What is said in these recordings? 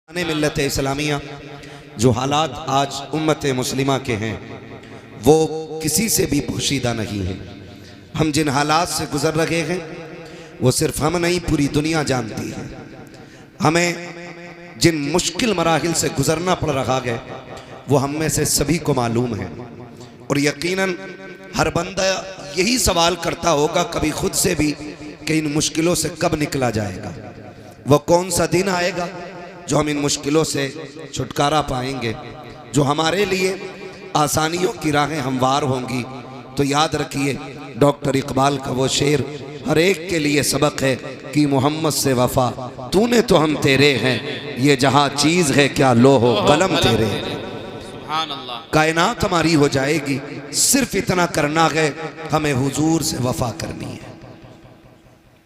मिल्लत इस्लामिया जो हालात आज उम्मत मुस्लिमा के हैं वो किसी से भी पोशीदा नहीं है। हम जिन हालात से गुज़र रहे हैं वो सिर्फ हम नहीं, पूरी दुनिया जानती है। हमें जिन मुश्किल मराहिल से गुज़रना पड़ रहा है वो हम में से सभी को मालूम है, और यकीनन हर बंदा यही सवाल करता होगा कभी खुद से भी कि इन मुश्किलों से कब निकला जाएगा, वो कौन सा दिन आएगा जो हम इन मुश्किलों से छुटकारा पाएंगे, जो हमारे लिए आसानियों की राहें हमवार होंगी। तो याद रखिए डॉक्टर इकबाल का वो शेर हर एक के लिए सबक है कि मोहम्मद से वफा तूने तो हम तेरे हैं, ये जहां चीज है क्या लोहो कलम तेरे। कायनात हमारी हो जाएगी, सिर्फ इतना करना है हमें हुजूर से वफा करनी है।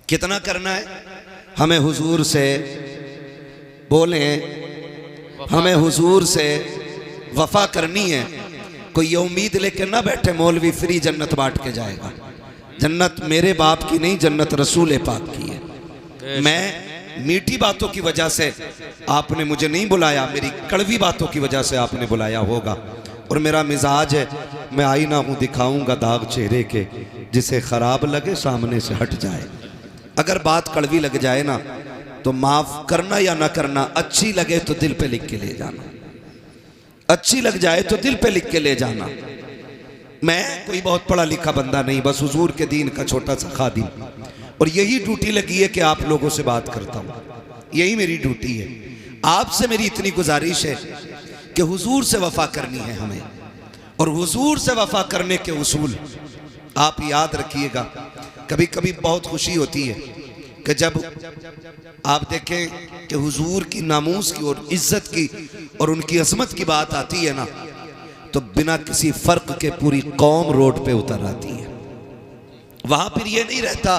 कितना करना है हमें हुजूर से, बोले हमें हुजूर से वफा करनी है। कोई ये उम्मीद लेकर ना बैठे मौलवी फ्री जन्नत बांट के जाएगा। जन्नत मेरे बाप की नहीं, जन्नत रसूल पाक की है। मैं मीठी बातों की वजह से आपने मुझे नहीं बुलाया, मेरी कड़वी बातों की वजह से आपने बुलाया होगा। और मेरा मिजाज है, मैं आईना हूँ दिखाऊंगा दाग चेहरे के, जिसे खराब लगे सामने से हट जाए। अगर बात कड़वी लग जाए ना तो माफ करना या ना करना, अच्छी लगे तो दिल पे लिख के ले जाना, अच्छी लग जाए तो दिल पे लिख के ले जाना। मैं कोई बहुत पढ़ा लिखा बंदा नहीं, बस हुजूर के दीन का छोटा सा खादिम, और यही ड्यूटी लगी है कि आप लोगों से बात करता हूँ, यही मेरी ड्यूटी है। आपसे मेरी इतनी गुजारिश है कि हुजूर से वफा करनी है हमें, और हुजूर से वफा करने के उसूल आप याद रखिएगा। कभी कभी बहुत खुशी होती है कि जब आप देखें कि हुजूर की नामूस की और इज्जत की और उनकी अजमत की बात आती है ना, तो बिना किसी फर्क के पूरी कौम रोड पे उतर आती है। वहां फिर ये नहीं रहता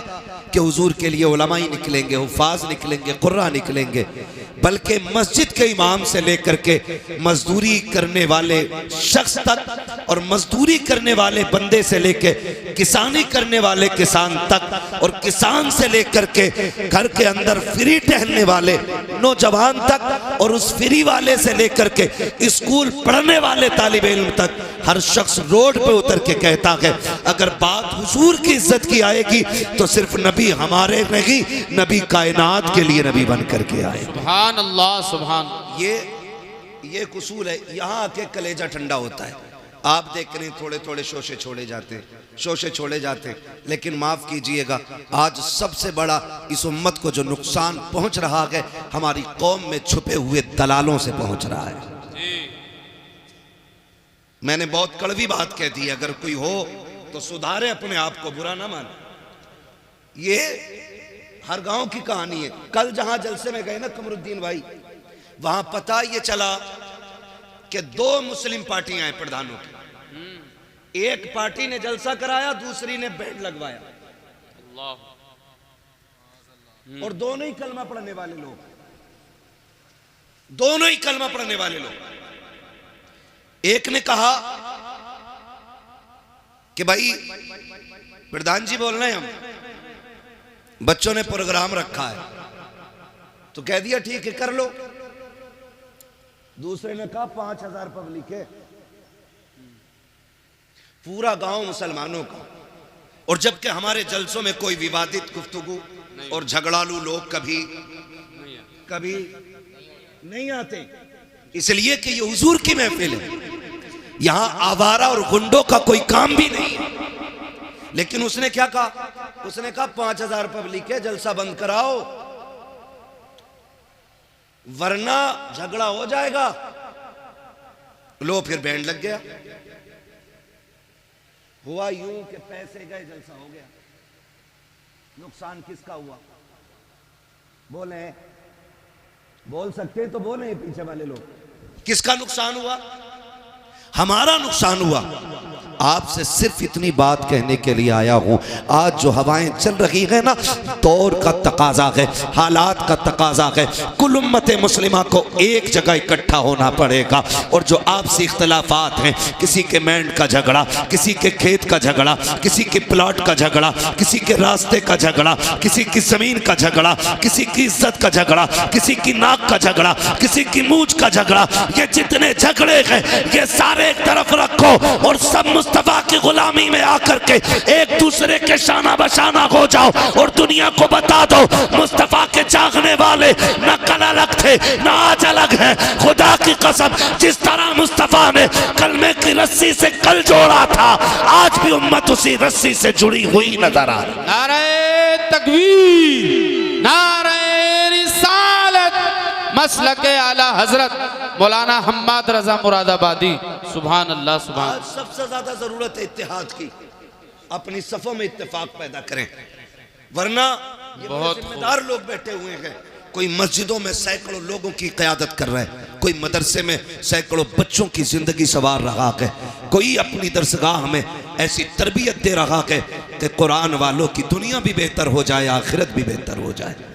कि हुजूर के लिए उलमा ही निकलेंगे, हुफाज निकलेंगे, कुर्रा निकलेंगे, बल्कि मस्जिद के इमाम से लेकर के मजदूरी करने वाले शख्स तक, और मजदूरी करने वाले बंदे से लेके किसानी करने वाले किसान तक, और किसान से लेकर के घर के अंदर फ्री टहलने वाले नौजवान तक, और उस फ्री वाले से लेकर के स्कूल पढ़ने वाले तालिब इल्म तक, हर शख्स रोड पे उतर के कहता है अगर बात हुजूर की इज्जत की आएगी तो सिर्फ नबी हमारे नहीं, नबी कायनात के लिए नबी बन करके आए। सुभान अल्लाह, सुभान। ये कुसूल है। यहाँ आके कलेजा ठंडा होता है। आप देख रहे हैं थोड़े थोड़े शोशे छोड़े जाते, लेकिन माफ कीजिएगा आज सबसे बड़ा इस उम्मत को जो नुकसान पहुंच रहा है हमारी कौम में छुपे हुए दलालों से पहुंच रहा है। मैंने बहुत कड़वी बात कह दी, अगर कोई हो तो सुधारे अपने आप को, बुरा ना माने। ये हर गांव की कहानी है। कल जहां जलसे में गए ना कमरुद्दीन भाई, वहां पता ये चला कि दो मुस्लिम पार्टियां हैं प्रधानों की। एक पार्टी ने जलसा कराया, दूसरी ने बैंड लगवाया, और दोनों ही कलमा पढ़ने वाले लोग, दोनों ही कलमा पढ़ने वाले लोग। एक ने कहा कि भाई प्रधान जी बोल रहे हैं, हम बच्चों ने प्रोग्राम रखा है, तो कह दिया ठीक है कर लो। दूसरे ने कहा 5000 पब्लिक है, पूरा गांव मुसलमानों का, और जबकि हमारे जलसों में कोई विवादित गुफ्तगू और झगड़ालू लोग कभी नहीं आते, इसलिए कि ये हुजूर की महफिल है, यहां आवारा और गुंडों का कोई काम भी नहीं है। लेकिन उसने क्या कहा, उसने कहा 5000 पब्लिक है, जलसा बंद कराओ वरना झगड़ा हो जाएगा। लो फिर बैंड लग गया। हुआ यूं कि पैसे गए, जलसा हो गया। नुकसान किसका हुआ? बोल सकते तो बोले पीछे वाले लोग। किसका नुकसान हुआ? हमारा नुकसान हुआ। आपसे सिर्फ इतनी बात कहने के लिए आया हूँ। आज जो हवाएं चल रही है ना, दौर का तकाजा है, हालात का तकाजा है। कुल उम्मत मुस्लिमा को एक जगह इकट्ठा होना पड़ेगा। और जो आपसी इख्तलाफात हैं, किसी के मैंड का झगड़ा, किसी के खेत का झगड़ा, किसी के प्लॉट का झगड़ा, किसी के रास्ते का झगड़ा, किसी की जमीन का झगड़ा, किसी की इज्जत का झगड़ा, किसी की नाक का झगड़ा, किसी की मूंछ का झगड़ा, ये जितने झगड़े हैं ये सारे एक तरफ रखो और सब मुस्तफा की गुलामी में आकर के एक दूसरे के शाना बशाना हो जाओ और दुनिया को बता दो मुस्तफा के चाहने वाले न कल अलग थे न आज अलग है। खुदा की कसम, जिस तरह मुस्तफा ने कलमे की रस्सी से कल जोड़ा था, आज भी उम्मत उसी रस्सी से जुड़ी हुई नजर आ रही। नारे तकबीर, नारे रिसालत, मसलके आला हजरत मौलाना हम्माद रजा मुरादाबादी। सुभान अल्लाह, सुभान। आज सबसे ज्यादा जरूरत है इत्तेहाद की। अपनी सफों में इत्तेफाक पैदा करें, वरना ये बहुत जिम्मेदार लोग बैठे हुए हैं। कोई मस्जिदों में सैकड़ों लोगों की क़यादत कर रहा है, कोई मदरसे में सैकड़ों बच्चों की जिंदगी सवार रहा है, कोई अपनी दरसगाह में ऐसी तरबियत दे रहा है कि कुरान वालों की दुनिया भी बेहतर हो जाए, आखिरत भी बेहतर हो जाए।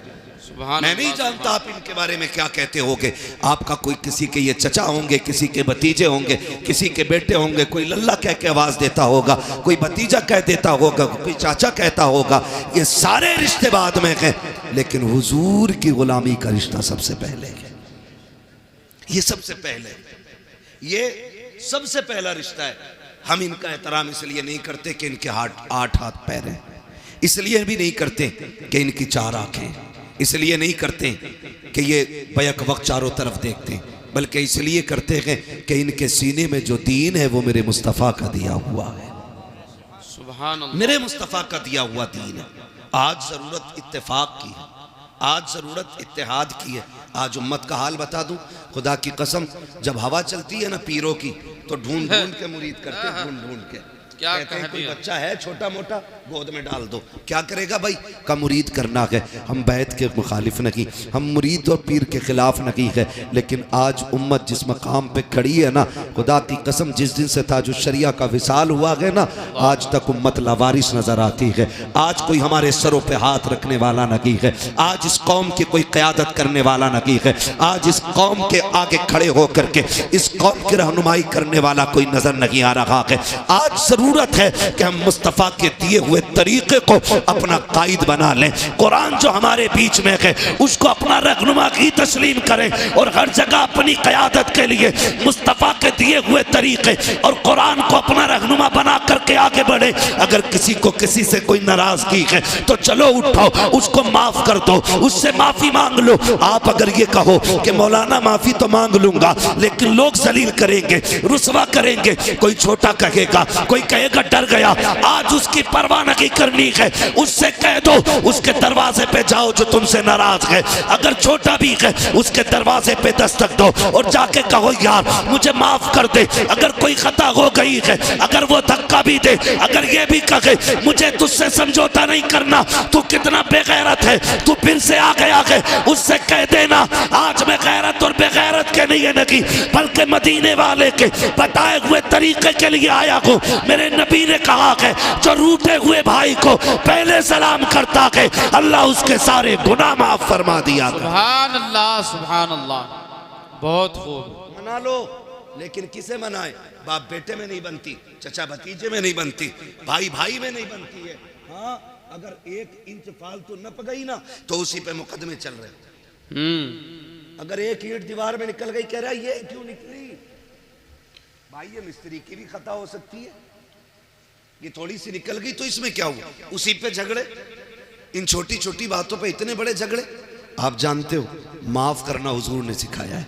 मैं नहीं जानता आप इनके बारे में क्या कहते होगे। आपका कोई किसी के ये चचा होंगे, किसी के भतीजे होंगे, किसी के बेटे होंगे, कोई लल्ला कह के आवाज देता होगा, कोई भतीजा कह देता होगा, कोई चाचा कहता होगा। ये सारे रिश्ते बाद में हैं, लेकिन हुजूर की गुलामी का रिश्ता सबसे पहले है। ये सबसे पहले, ये सबसे पहला रिश्ता है। हम इनका एहतराम इसलिए नहीं करते कि इनके आठ हाथ पैर हैं, इसलिए भी नहीं करते कि इनकी चार आंखें, इसलिए नहीं करते कि ये बैक वक्त चारों तरफ देखते हैं, बल्कि इसलिए करते हैं कि इनके सीने में जो दीन है वो मेरे मुस्तफ़ा का दिया हुआ है। सुभान अल्लाह, मेरे मुस्तफ़ा का दिया हुआ दीन है। आज ज़रूरत इत्तेफाक की है, आज ज़रूरत इत्तेहाद की है। आज उम्मत का हाल बता दूं, खुदा की कसम, जब हवा चलती है ना पीरों की, तो ढूंढ ढूंढ के मुरीद करते, ढूंढ ढूंढ के। क्या कहते हैं कोई बच्चा है छोटा मोटा, गोद में डाल दो, क्या करेगा भाई, का मुरीद करना है। हम बैत के मुखालिफ नहीं, हम मुरीद और पीर के खिलाफ नहीं है, लेकिन आज उम्मत जिस मकाम पे खड़ी है ना, खुदा की कसम, जिस दिन से ताजुश शरिया का विसाल हुआ है ना, आज तक उम्मत लावारिस नजर आती है। आज कोई हमारे सरों पे हाथ रखने वाला नहीं है, आज इस कौम की कोई क़यादत करने वाला नहीं है, आज इस कौम के आगे खड़े होकर के इस कौम की रहनुमाई करने वाला कोई नजर नहीं आ रहा है। आज जरूरत है कि हम मुस्तफ़ा के दिए हुए तरीके को अपना कायद बना लें। कुरान जो हमारे बीच में है उसको अपना रहनुमा की तस्लीम करें और हर जगह अपनी क़यादत के लिए मुस्तफ़ा के दिए हुए तरीके और कुरान को अपना रहनुमा बना करके आगे बढ़े। अगर किसी को किसी से कोई नाराजगी है तो चलो उठो, उसको माफ कर दो, उससे माफी मांग लो। आप अगर ये कहो कि मौलाना माफी तो मांग लूंगा, लेकिन लोग जलील करेंगे, रुसवा करेंगे, कोई छोटा कहेगा, कोई कहेगा डर गया, आज उसकी परवाह नहीं करनी है, उससे कह दो उसके दरवाजे पे जाओ जो तुमसे नाराज है। अगर छोटा भी है उसके दरवाजे पे दस्तक दो और जाके कहो यार मुझे माफ कर दे, अगर कोई खता हो गई है, अगर वो धक्का भी दे, अगर ये भी कहे मुझे तुझसे समझौता नहीं करना, तू कितना बेगैरत है, तू फिर से आ गया है, उससे कह देना आज मैं गैरत और बेगैरत के लिए नहीं बल्कि मदीने वाले के बताए हुए तरीके के लिए आया हूँ। मेरे नबी ने कहा है जो रूठे हुए भाई को पहले सलाम करता है अल्लाह उसके सारे गुनाह माफ फरमा दिया। सुभान अल्लाह, सुभान अल्लाह, बहुत खूब। मना लो, लेकिन किसे मनाए? बाप बेटे में नहीं बनती, चचा भतीजे में नहीं बनती, भाई भाई में नहीं बनती है। हाँ, अगर 1 इंच फालतू न पगई ना तो उसी पे मुकदमे चल रहे। अगर 1 ईंट दीवार में निकल गई, कह रहा है ये क्यों निकली भाई, ये मिस्त्री की भी खता हो सकती है, ये थोड़ी सी निकल गई तो इसमें क्या हुआ, उसी पे झगड़े। इन छोटी छोटी बातों पे इतने बड़े झगड़े। आप जानते हो माफ करना हुजूर ने सिखाया है।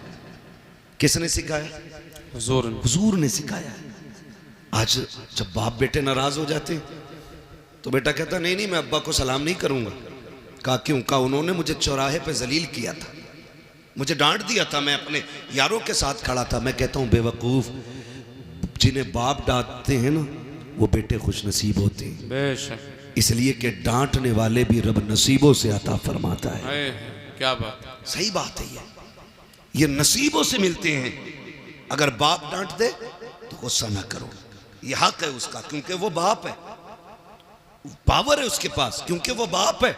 किसने सिखाया? हुजूर ने सिखाया है। आज जब बाप बेटे नाराज हो जाते तो बेटा कहता नहीं नहीं मैं अब्बा को सलाम नहीं करूंगा। कहा क्यों? कहा उन्होंने मुझे चौराहे पे जलील किया था, मुझे डांट दिया था, मैं अपने यारों के साथ खड़ा था। मैं कहता हूँ बेवकूफ, जिन्हें बाप डांटते हैं ना वो बेटे खुश नसीब होते हैं, बेशक, इसलिए कि डांटने वाले भी रब नसीबों से अता फरमाता है। क्या बात, सही बात है। ये नसीबों से मिलते हैं। अगर बाप डांट दे तो गुस्सा ना करो, ये हक है उसका, क्योंकि वो बाप है, पावर है उसके पास, क्योंकि वो बाप है।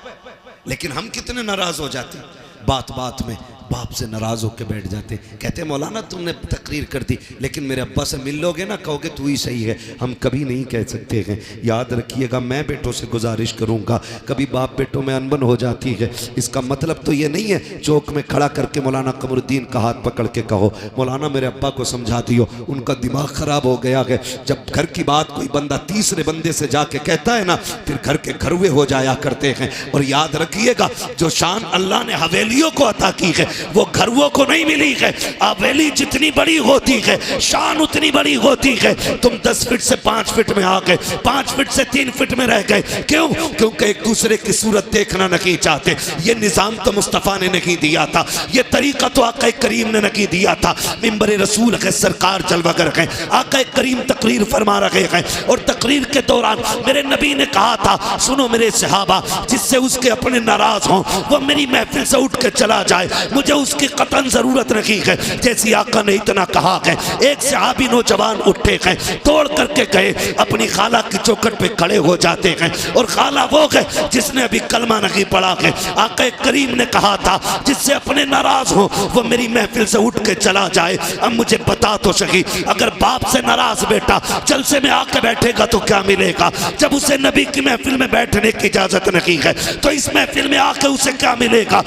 लेकिन हम कितने नाराज हो जाते हैं, बात बात में बाप से नाराज होकर बैठ जाते। कहते मौलाना तुमने तकरीर कर दी, लेकिन मेरे अब्बा से मिल लोगे ना, कहोगे तू ही सही है। हम कभी नहीं कह सकते हैं, याद रखिएगा। मैं बेटों से गुजारिश करूंगा, कभी बाप बेटों में अनबन हो जाती है, इसका मतलब तो ये नहीं है चौक में खड़ा करके मौलाना कमरुद्दीन का हाथ पकड़ के कहो मौलाना मेरे अब्बा को समझा दियो, उनका दिमाग खराब हो गया है। जब घर की बात कोई बंदा तीसरे बंदे से जाके कहता है ना, फिर घर के घरुए हो जाया करते हैं। और याद रखिएगा, जो शान अल्लाह ने हवेलियों को अता की है वो घरुओं को नहीं मिली है। हवेली जितनी बड़ी होती है शान उतनी बड़ी होती है। तुम 10 फीट से 5 फीट में आ गए, 5 फीट से 3 फीट में रह गए, क्यों? क्योंकि एक दूसरे की सूरत देखना नहीं चाहते। ये निजाम तो मुस्तफ़ा ने नहीं दिया था, ये तरीका तो आका करीम ने नहीं दिया था। मिंबर रसूल है, सरकार जलवागर है, आका करीम तकरीर फरमा रहे हैं। और तकरीर के दौरान मेरे नबी ने कहा था, सुनो मेरे सहाबा, जिससे उसके अपने नाराज हों वो मेरी महफिल से उठ के चला जाए, मुझे उसकी कतन जरूरत नहीं है। जैसी आका ने इतना कहा है, एक सहाबी नौजवान उठे हैं, तोड़ करके गए, अपनी खाला की चौखट पे खड़े हो जाते हैं। और खाला वो है जिसने अभी कलमा नहीं पढ़ा है। आका करीम ने कहा था, जिससे अपने नाराज हो वो मेरी महफिल से उठ के चला जाए। अब मुझे बता तो सही, अगर बाप से नाराज बेटा जलसे में आके बैठेगा तो क्या मिलेगा? जब उसे नबी की महफिल में बैठने की इजाजत नहीं है तो इस महफिल में आके उसे क्या मिलेगा?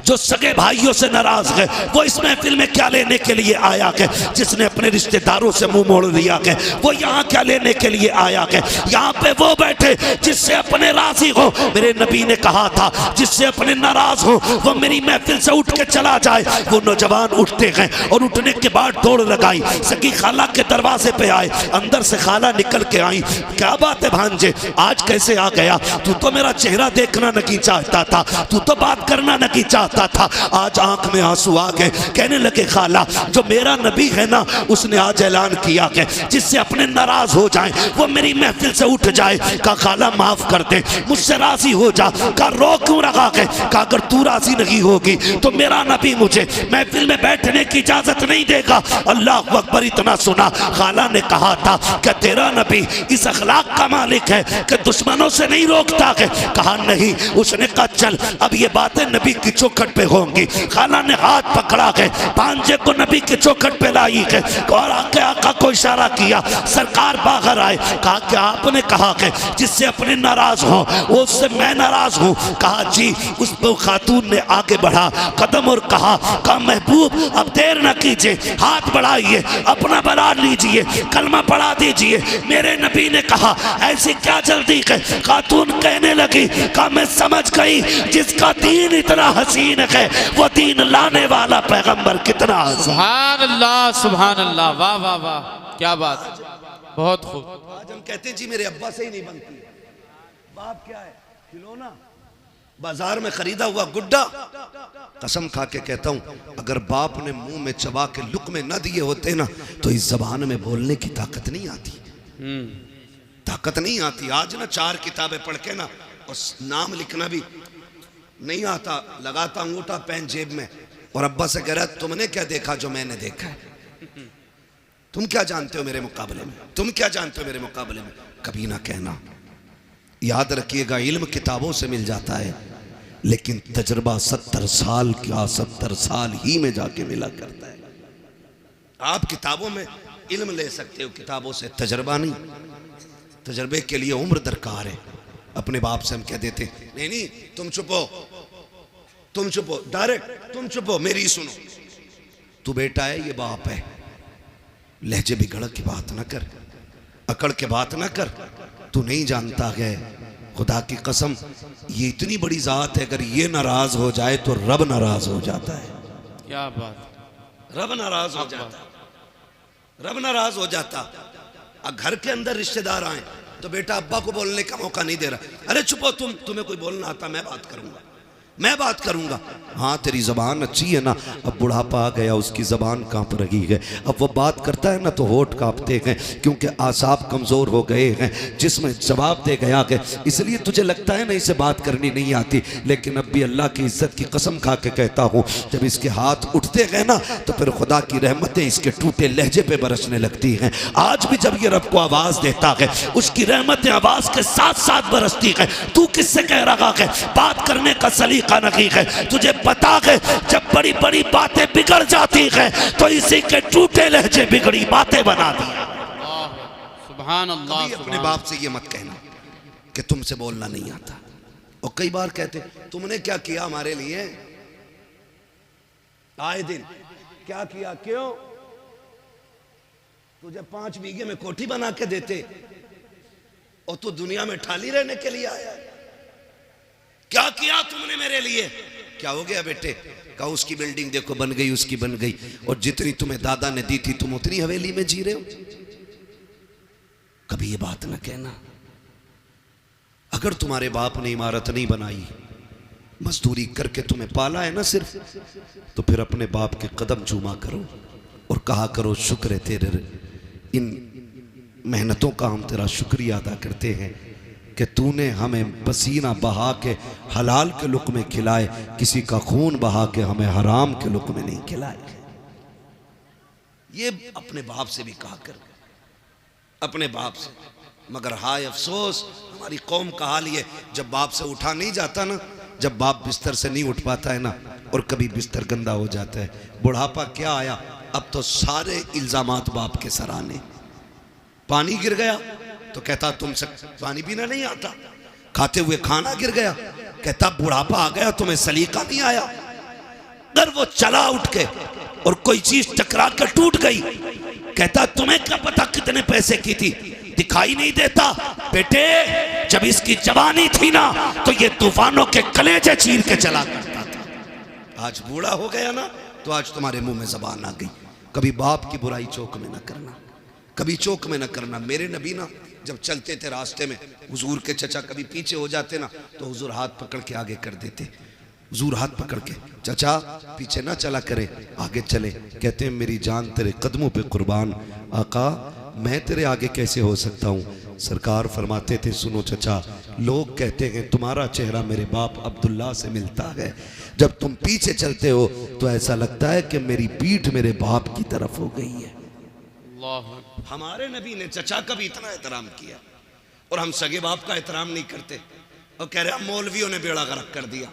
जो सगे भाइयों से नाराज है वो इस महफिल में क्या लेने के लिए आया है? जिसने अपने रिश्तेदारों से मुंह मोड़ लिया है वो यहाँ क्या लेने के लिए आया है? यहाँ पे वो बैठे जिससे अपने राजी हो। मेरे नबी ने कहा था, जिससे अपने नाराज हो वो मेरी महफिल से उठ के चला जाए। वो नौजवान उठते हैं और उठने के बाद दौड़ लगाई, सगी खाला के दरवाजे पे आए। अंदर से खाला निकल के आई, क्या बात है भांजे, आज कैसे आ गया? तू तो मेरा चेहरा देखना नहीं चाहता था, तू तो बात करना नहीं चाहता था, आज आंख में आंसू आ गए। कहने लगे खाला, जो मेरा नबी है ना उसने आज ऐलान किया है, जिससे अपने नाराज हो जाए वो मेरी महफिल से उठ जाए। कहा खाला माफ कर दे, मुझसे राजी हो जा। कहा रो क्यों रखा है? कहा अगर तू राजी नहीं होगी तो मेरा नबी मुझे महफिल में बैठने की इजाजत नहीं देगा। अल्लाह अकबर। इतना सुना, खाला ने कहा था कि तेरा नबी इस अखलाक का मालिक है कि दुश्मनों से नहीं रोकता है। कहा नहीं। उसने कहा चल अब ये बातें नबी की चौखट पे होंगी। खाला ने हाथ पकड़ा है, भांजे को नबी की चौखट पे लाई है और आका को इशारा किया, सरकार बाहर आए। कहा कि आपने कहा है जिससे अपने नाराज हो वो उससे मैं नाराज हूँ। कहा जी। उस खातून ने आगे बढ़ा कदम और कहा महबूब अब देर न कीजिए, हाथ बढ़ाइए, अपना बना लीजिए, कलमा पढ़ा दीजिए। मेरे नबी ने कहा ऐसी क्या जल्दी है? खातून कहने लगी, कहा मैं समझ गई जिसका दीन इतना हसीन है वो दीन लाने वाला पैगंबर कितना हसीन। सुभान अल्लाह, सुभान अल्लाह, वाह वाह वाह, क्या बात, बहुत खूब। आज हम कहते हैं जी मेरे अब्बा से ही नहीं बनती। बाप क्या है? खिलौना, बाजार में खरीदा हुआ गुड्डा। कसम खा के कहता हूं अगर बाप ने मुंह में चबा के लुक़्मे न दिए होते ना तो इस जबान में बोलने की ताकत नहीं आती, ताकत नहीं आती। आज ना 4 किताबें पढ़ के ना और नाम लिखना भी नहीं आता, लगाता अंगूठा पेन जेब में और अब्बा से कह रहा तुमने क्या देखा जो मैंने देखा है? तुम क्या जानते हो मेरे मुकाबले में? तुम क्या जानते हो मेरे मुकाबले में? कभी ना कहना। याद रखिएगा, इल्म किताबों से मिल जाता है लेकिन तजर्बा 70 साल क्या 70 साल ही में जाके मिला करता है। आप किताबों में इल्म ले सकते हो, किताबों से तजर्बा नहीं। तजर्बे के लिए उम्र दरकार है। अपने बाप से हम कह देते नहीं नहीं तुम चुप हो, तुम चुप हो, डायरेक्ट तुम चुप हो, मेरी सुनो। तू बेटा है, ये बाप है, लहजे बिगड़ की बात ना कर, अकड़ के बात ना कर। तू नहीं जानता है, खुदा की कसम ये इतनी बड़ी जात है, अगर ये नाराज हो जाए तो रब नाराज हो जाता है। क्या बात, रब नाराज हो जाता, रब नाराज हो जाता। घर के अंदर रिश्तेदार आए तो बेटा अब्बा को बोलने का मौका नहीं दे रहा। अरे चुप हो तुम, तुम्हें कोई बोलना आता मैं बात करूंगा। मैं बात करूंगा। हाँ तेरी जबान अच्छी है ना, अब बुढ़ापा आ गया, उसकी जबान कांप रही है, अब वो बात करता है ना तो होठ कांपते हैं, क्योंकि आसाब कमजोर हो गए हैं, जिसमें जवाब दे गया है, इसलिए तुझे लगता है ना इसे बात करनी नहीं आती। लेकिन अब भी अल्लाह की इज्जत की कसम खा के कहता हूँ, जब इसके हाथ उठते गए ना तो फिर खुदा की रहमतें इसके टूटे लहजे पे बरसने लगती हैं। आज भी जब ये रब को आवाज देता है, उसकी रहमतें आवाज के साथ साथ बरसती है। तू किससे कह रहा है बात करने का सलीका नहीं है? तुझे पता है जब बड़ी बड़ी बातें बिगड़ जाती है तो इसी के टूटे लहजे बिगड़ी बातें बना दी। सुभान अल्लाह। कभी अपने बाप से ये मत कहना कि तुमसे बोलना नहीं आता। और कई बार कहते तुमने क्या किया हमारे लिए, आए दिन क्या किया, क्यों तुझे 5 बीघे में कोठी बना के देते और तू दुनिया में ठाली रहने के लिए आया। क्या किया तुमने मेरे लिए? क्या हो गया बेटे? कहा उसकी बिल्डिंग देखो बन गई, उसकी बन गई, और जितनी तुम्हें दादा ने दी थी तुम उतनी हवेली में जी रहे हो। कभी ये बात ना कहना। अगर तुम्हारे बाप ने इमारत नहीं बनाई, मजदूरी करके तुम्हें पाला है ना सिर्फ, तो फिर अपने बाप के कदम चूमा करो और कहा करो शुक्र है तेरे इन मेहनतों का, हम तेरा शुक्रिया अदा करते हैं कि तूने हमें पसीना बहा के हलाल के लुक़्मे खिलाए, किसी का खून बहा के हमें हराम के लुक़्मे नहीं खिलाए। ये अपने बाप से भी कहा कर, अपने बाप से। मगर हाय अफसोस हमारी कौम का हाल ये, जब बाप से उठा नहीं जाता ना, जब बाप बिस्तर से नहीं उठ पाता है ना, और कभी बिस्तर गंदा हो जाता है, बुढ़ापा क्या आया, अब तो सारे इल्जामात बाप के सर आने। पानी गिर गया तो कहता तुमसे पानी पीना नहीं आता, खाते हुए खाना गिर गया कहता बुढ़ापा आ गया तुम्हें सलीका नहीं आया। अगर वो चला उठ के और कोई चीज टकरा कर टूट गई, कहता तुम्हें क्या पता कितने पैसे की थी, दिखाई नहीं देता। बेटे जब इसकी जवानी थी ना तो ये तूफानों के कलेजे चीर के चला करता था। आज बूढ़ा हो गया ना तो आज तुम्हारे मुंह में जबान आ गई। कभी बाप की बुराई चौक में ना करना, कभी चौक में ना करना। मेरे नबी ना जब चलते थे रास्ते में, हुजूर के चचा कभी पीछे हो जाते ना तो हुजूर हाथ पकड़ के आगे कर देते। हुजूर हाथ पकड़ के, चचा पीछे ना चला करे, आगे चले। कहते हैं मेरी जान तेरे कदमों पे कुर्बान, आका मैं तेरे आगे कैसे हो सकता हूँ। सरकार फरमाते थे सुनो चचा, लोग कहते हैं तुम्हारा चेहरा मेरे बाप अब्दुल्ला से मिलता है, जब तुम पीछे चलते हो तो ऐसा लगता है कि मेरी पीठ मेरे बाप की तरफ हो गई है। हमारे नबी ने चचा का भी इतना एहतराम किया, और हम सगे बाप का एहतराम नहीं करते और कह रहे मौलवियों ने बेड़ा गर्क कर दिया।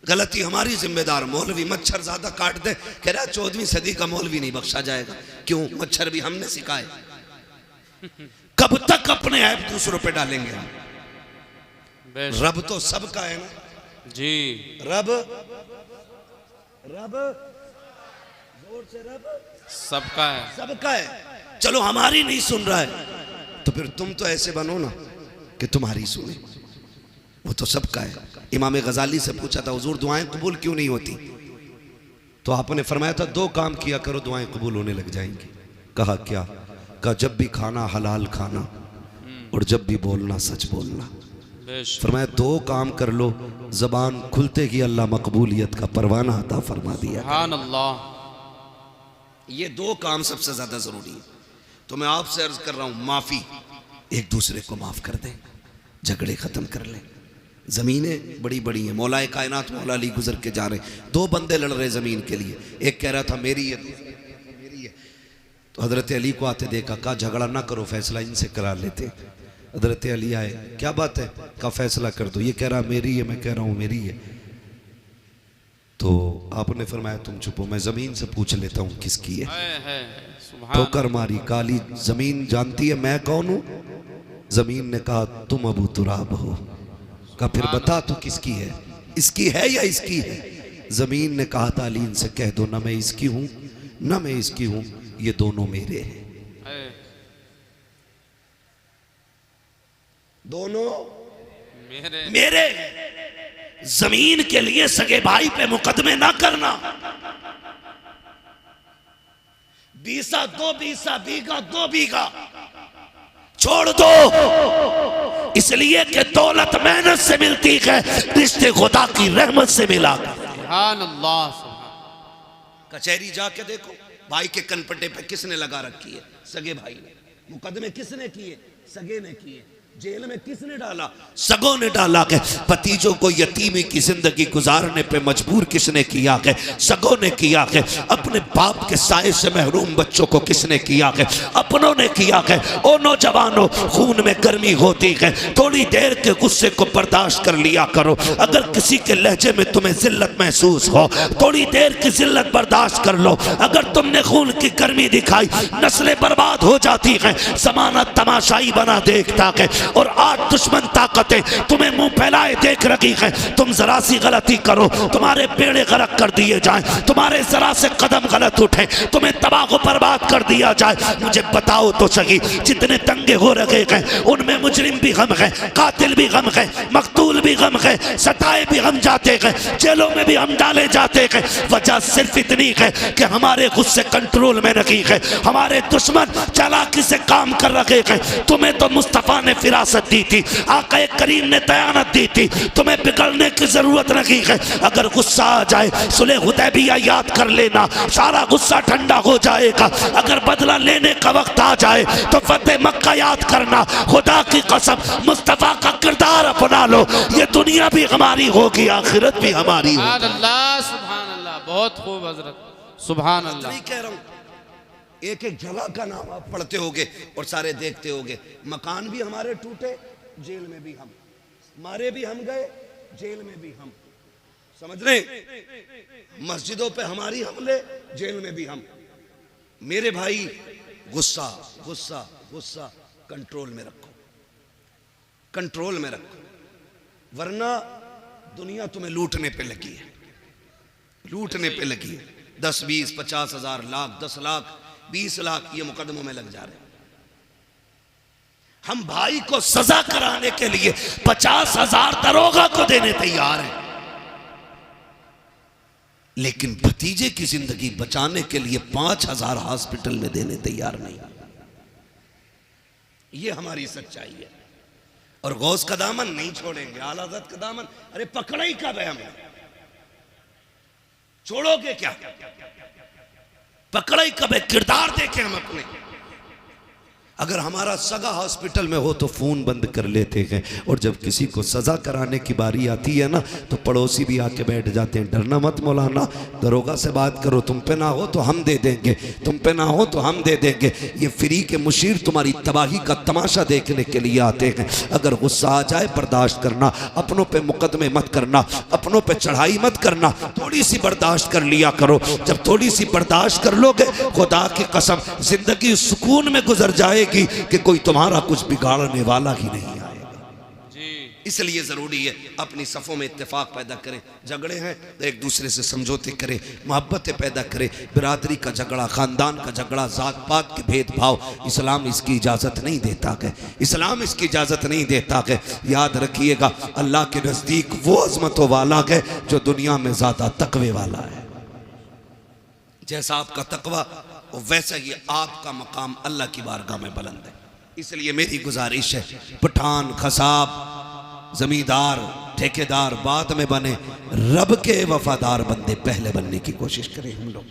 गलती हमारी जिम्मेदार, मौलवी मच्छर ज्यादा काट दे, कह रहा 14वीं सदी का मौलवी नहीं बख्शा जाएगा। क्यों? मच्छर भी हमने सिखाए। कब तक अपने ऐप दूसरों पे डालेंगे हम? रब तो सबका है ना जी, रब रब जोर से रब सबका है, सबका है। चलो हमारी नहीं सुन रहा है तो फिर तुम तो ऐसे बनो ना कि तुम्हारी सुने, वो तो सबका है। इमाम गजाली से पूछा था हुजूर दुआएं कबूल क्यों नहीं होती, तो आपने फरमाया था 2 काम किया करो दुआएं कबूल होने लग जाएंगी। कहा क्या? कहा जब भी खाना हलाल खाना और जब भी बोलना सच बोलना। फरमाया 2 काम कर लो, जबान खुलते ही अल्लाह मकबूलियत का परवाना अता फरमा दिया। सुभान अल्लाह। ये 2 काम सबसे ज्यादा जरूरी है। तो मैं आपसे अर्ज कर रहा हूं माफी, एक दूसरे को माफ कर दें, झगड़े खत्म कर लें। जमीनें बड़ी बड़ी हैं, मौलाए कायनात मौला अली गुजर के जा रहे, 2 बंदे लड़ रहे जमीन के लिए, एक कह रहा था मेरी है, मेरी है। तो हजरत अली को आते देखा, कहा झगड़ा ना करो, फैसला इनसे करा लेते। हजरत अली आए, क्या बात है? का फैसला कर दो। ये कह रहा मेरी है, मैं कह रहा हूं मेरी है। तो आपने फरमाया तुम चुपो, मैं जमीन से पूछ लेता हूं किसकी है। ठोकर मारी, काली जमीन जानती है मैं कौन हूं? जमीन ने कहा तुम अबू तुराब हो। कहा फिर बता तू किसकी है, इसकी है या इसकी है? जमीन ने कहा तालीन से कह दो ना मैं इसकी हूं ना मैं इसकी हूं, ये दोनों मेरे हैं। दोनों मेरे। जमीन के लिए सगे भाई पे मुकदमे ना करना। बीसा 2 बीसा, बीघा 2 बीघा छोड़ दो। इसलिए कि दौलत मेहनत से मिलती है, रिश्ते खुदा की रहमत से मिला। सुभान अल्लाह, कचहरी जाके देखो, भाई के कनपट्टे पे किसने लगा रखी है? सगे भाई ने। मुकदमे किसने किए? सगे ने किए। जेल में किसने डाला? सगों ने डाला के। भतीजों को यतीमी की जिंदगी गुजारने पे मजबूर किसने किया है? सगों ने किया है। अपने बाप के साए से महरूम बच्चों को किसने किया है? अपनों ने किया है। ओ नौजवानों, खून में गर्मी होती है, थोड़ी देर के गुस्से को बर्दाश्त कर लिया करो। अगर किसी के लहजे में तुम्हें जिल्लत महसूस हो, थोड़ी देर की जिल्लत बर्दाश्त कर लो। अगर तुमने खून की गर्मी दिखाई, नस्लें बर्बाद हो जाती हैं। जमाना तमाशाई बना देखता है और आज दुश्मन ताकतें तुम्हें मुंह फैलाए देख रही हैं। तुम जरा सी गलती करो, तुम्हारे बेड़े गरक कर दिए जाएं। तुम्हारे जरा से कदम गलत उठे, तुम्हें तबाह को बर्बाद कर दिया जाए। मुझे बताओ तो सही, जितने दंगे हो रहे हैं उनमें मुजरिम भी गम है, कातिल भी गम है, मकतूल भी गम है, सताए भी हम जाते हैं, जेलों में भी हम डाले जाते हैं। वजह सिर्फ इतनी है कि हमारे गुस्से कंट्रोल में नहीं है। हमारे दुश्मन चालाकी से काम कर रहे हैं। तुम्हें तो मुस्तफा ने फिरासत दी थी, आका करीम ने दयानत दी थी, तुम्हें बिगड़ने की जरूरत नहीं है। अगर गुस्सा आ जाए, सुलह हुदैबिया याद कर लेना, सारा गुस्सा ठंडा हो जाएगा। अगर बदला लेने का वक्त आ जाए तो फतेह मक्का याद करना। खुदा की कसम, मुस्तफा का किरदार अपना लो, ये दुनिया भी हमारी होगी, आखिरत भी हमारी होगी। सुभान अल्लाह, सुभान अल्लाह, बहुत खूब हजरत, सुभान अल्लाह। नहीं कह रहा हूं, एक एक जगह का नाम आप पढ़ते होगे और सारे देखते होगे। मकान भी हमारे टूटे, जेल में भी हम, मारे भी हम गए, जेल में भी हम। समझ रहे? मस्जिदों पे हमारी हमले, जेल में भी हम। मेरे भाई, गुस्सा गुस्सा गुस्सा कंट्रोल में रखो, कंट्रोल में रखो, वरना दुनिया तुम्हें लूटने पे लगी है, लूटने पे लगी है। 10, 20, 50 हजार, लाख, 10 लाख, 20 लाख ये मुकदमों में लग जा रहे हैं। हम भाई को सजा कराने के लिए 50,000 दरोगा को देने तैयार हैं, लेकिन भतीजे की जिंदगी बचाने के लिए 5,000 हॉस्पिटल में देने तैयार नहीं। ये हमारी सच्चाई है। और गौस का दामन नहीं छोड़ेंगे, आला हज़रत का दामन। अरे पकड़ा ही कब है हमें? छोड़ोगे क्या? पकड़ा ही कब है? किरदार देखें हम अपने। अगर हमारा सगा हॉस्पिटल में हो तो फोन बंद कर लेते हैं, और जब किसी को सजा कराने की बारी आती है ना तो पड़ोसी भी आके बैठ जाते हैं। डरना मत मौलाना, दरोगा से बात करो, तुम पे ना हो तो हम दे देंगे, तुम पे ना हो तो हम दे देंगे। ये फ्री के मुशीर तुम्हारी तबाही का तमाशा देखने के लिए आते हैं। अगर गुस्सा आ जाए बर्दाश्त करना, अपनों पे मुकदमे मत करना, अपनों पे चढ़ाई मत करना, थोड़ी सी बर्दाश्त कर लिया करो। जब थोड़ी सी बर्दाश्त कर लोगे, खुदा की कसम जिंदगी सुकून में गुजर जाएगी कि कोई तुम्हारा कुछ बिगाड़ने वाला ही नहीं आएगा जी। इसलिए जरूरी है अपनी सफ़ों में इत्तेफाक पैदा करें। झगड़े हैं तो एक दूसरे से समझौते करें, मोहब्बतें पैदा करें। बिरादरी का झगड़ा, खानदान का झगड़ा, जात पात के भेदभाव, इस्लाम इसकी इजाज़त नहीं देता है, इस्लाम इसकी इजाज़त नहीं देता है। याद रखिएगा, अल्लाह के नज़दीक वो अज़मतों वाला है जो दुनिया में ज़्यादा तकवे वाला है। जैसा आपका तकवा वैसा ही आपका मकाम अल्लाह की बारगाह में बुलंद है। इसलिए मेरी गुजारिश है, पठान, खसाब, जमींदार, ठेकेदार बाद में बने, रब के वफादार बंदे पहले बनने की कोशिश करें। हम लोग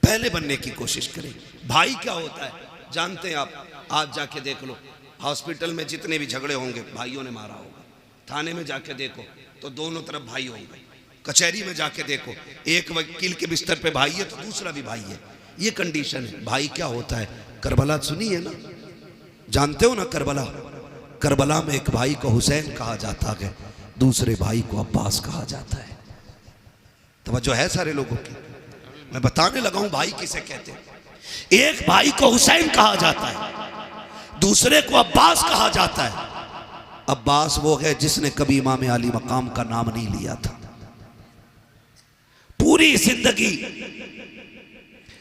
पहले बनने की कोशिश करें। भाई क्या होता है जानते हैं आप? आज जाके देख लो, हॉस्पिटल में जितने भी झगड़े होंगे भाइयों ने मारा होगा। थाने में जाके देखो तो दोनों तरफ भाई होंगे। कचहरी में जाके देखो, एक वकील के बिस्तर पे भाई है तो दूसरा भी भाई है। ये कंडीशन है। भाई क्या होता है? करबला सुनी है ना, जानते हो ना करबला? करबला में एक भाई को हुसैन कहा जाता है, दूसरे भाई को अब्बास कहा जाता है। तवज्जो है सारे लोगों की? मैं बताने लगा हूं भाई किसे कहते हैं। एक भाई को हुसैन कहा जाता है, दूसरे को अब्बास कहा जाता है। अब्बास वो है जिसने कभी इमाम अली मकाम का नाम नहीं लिया था, पूरी जिंदगी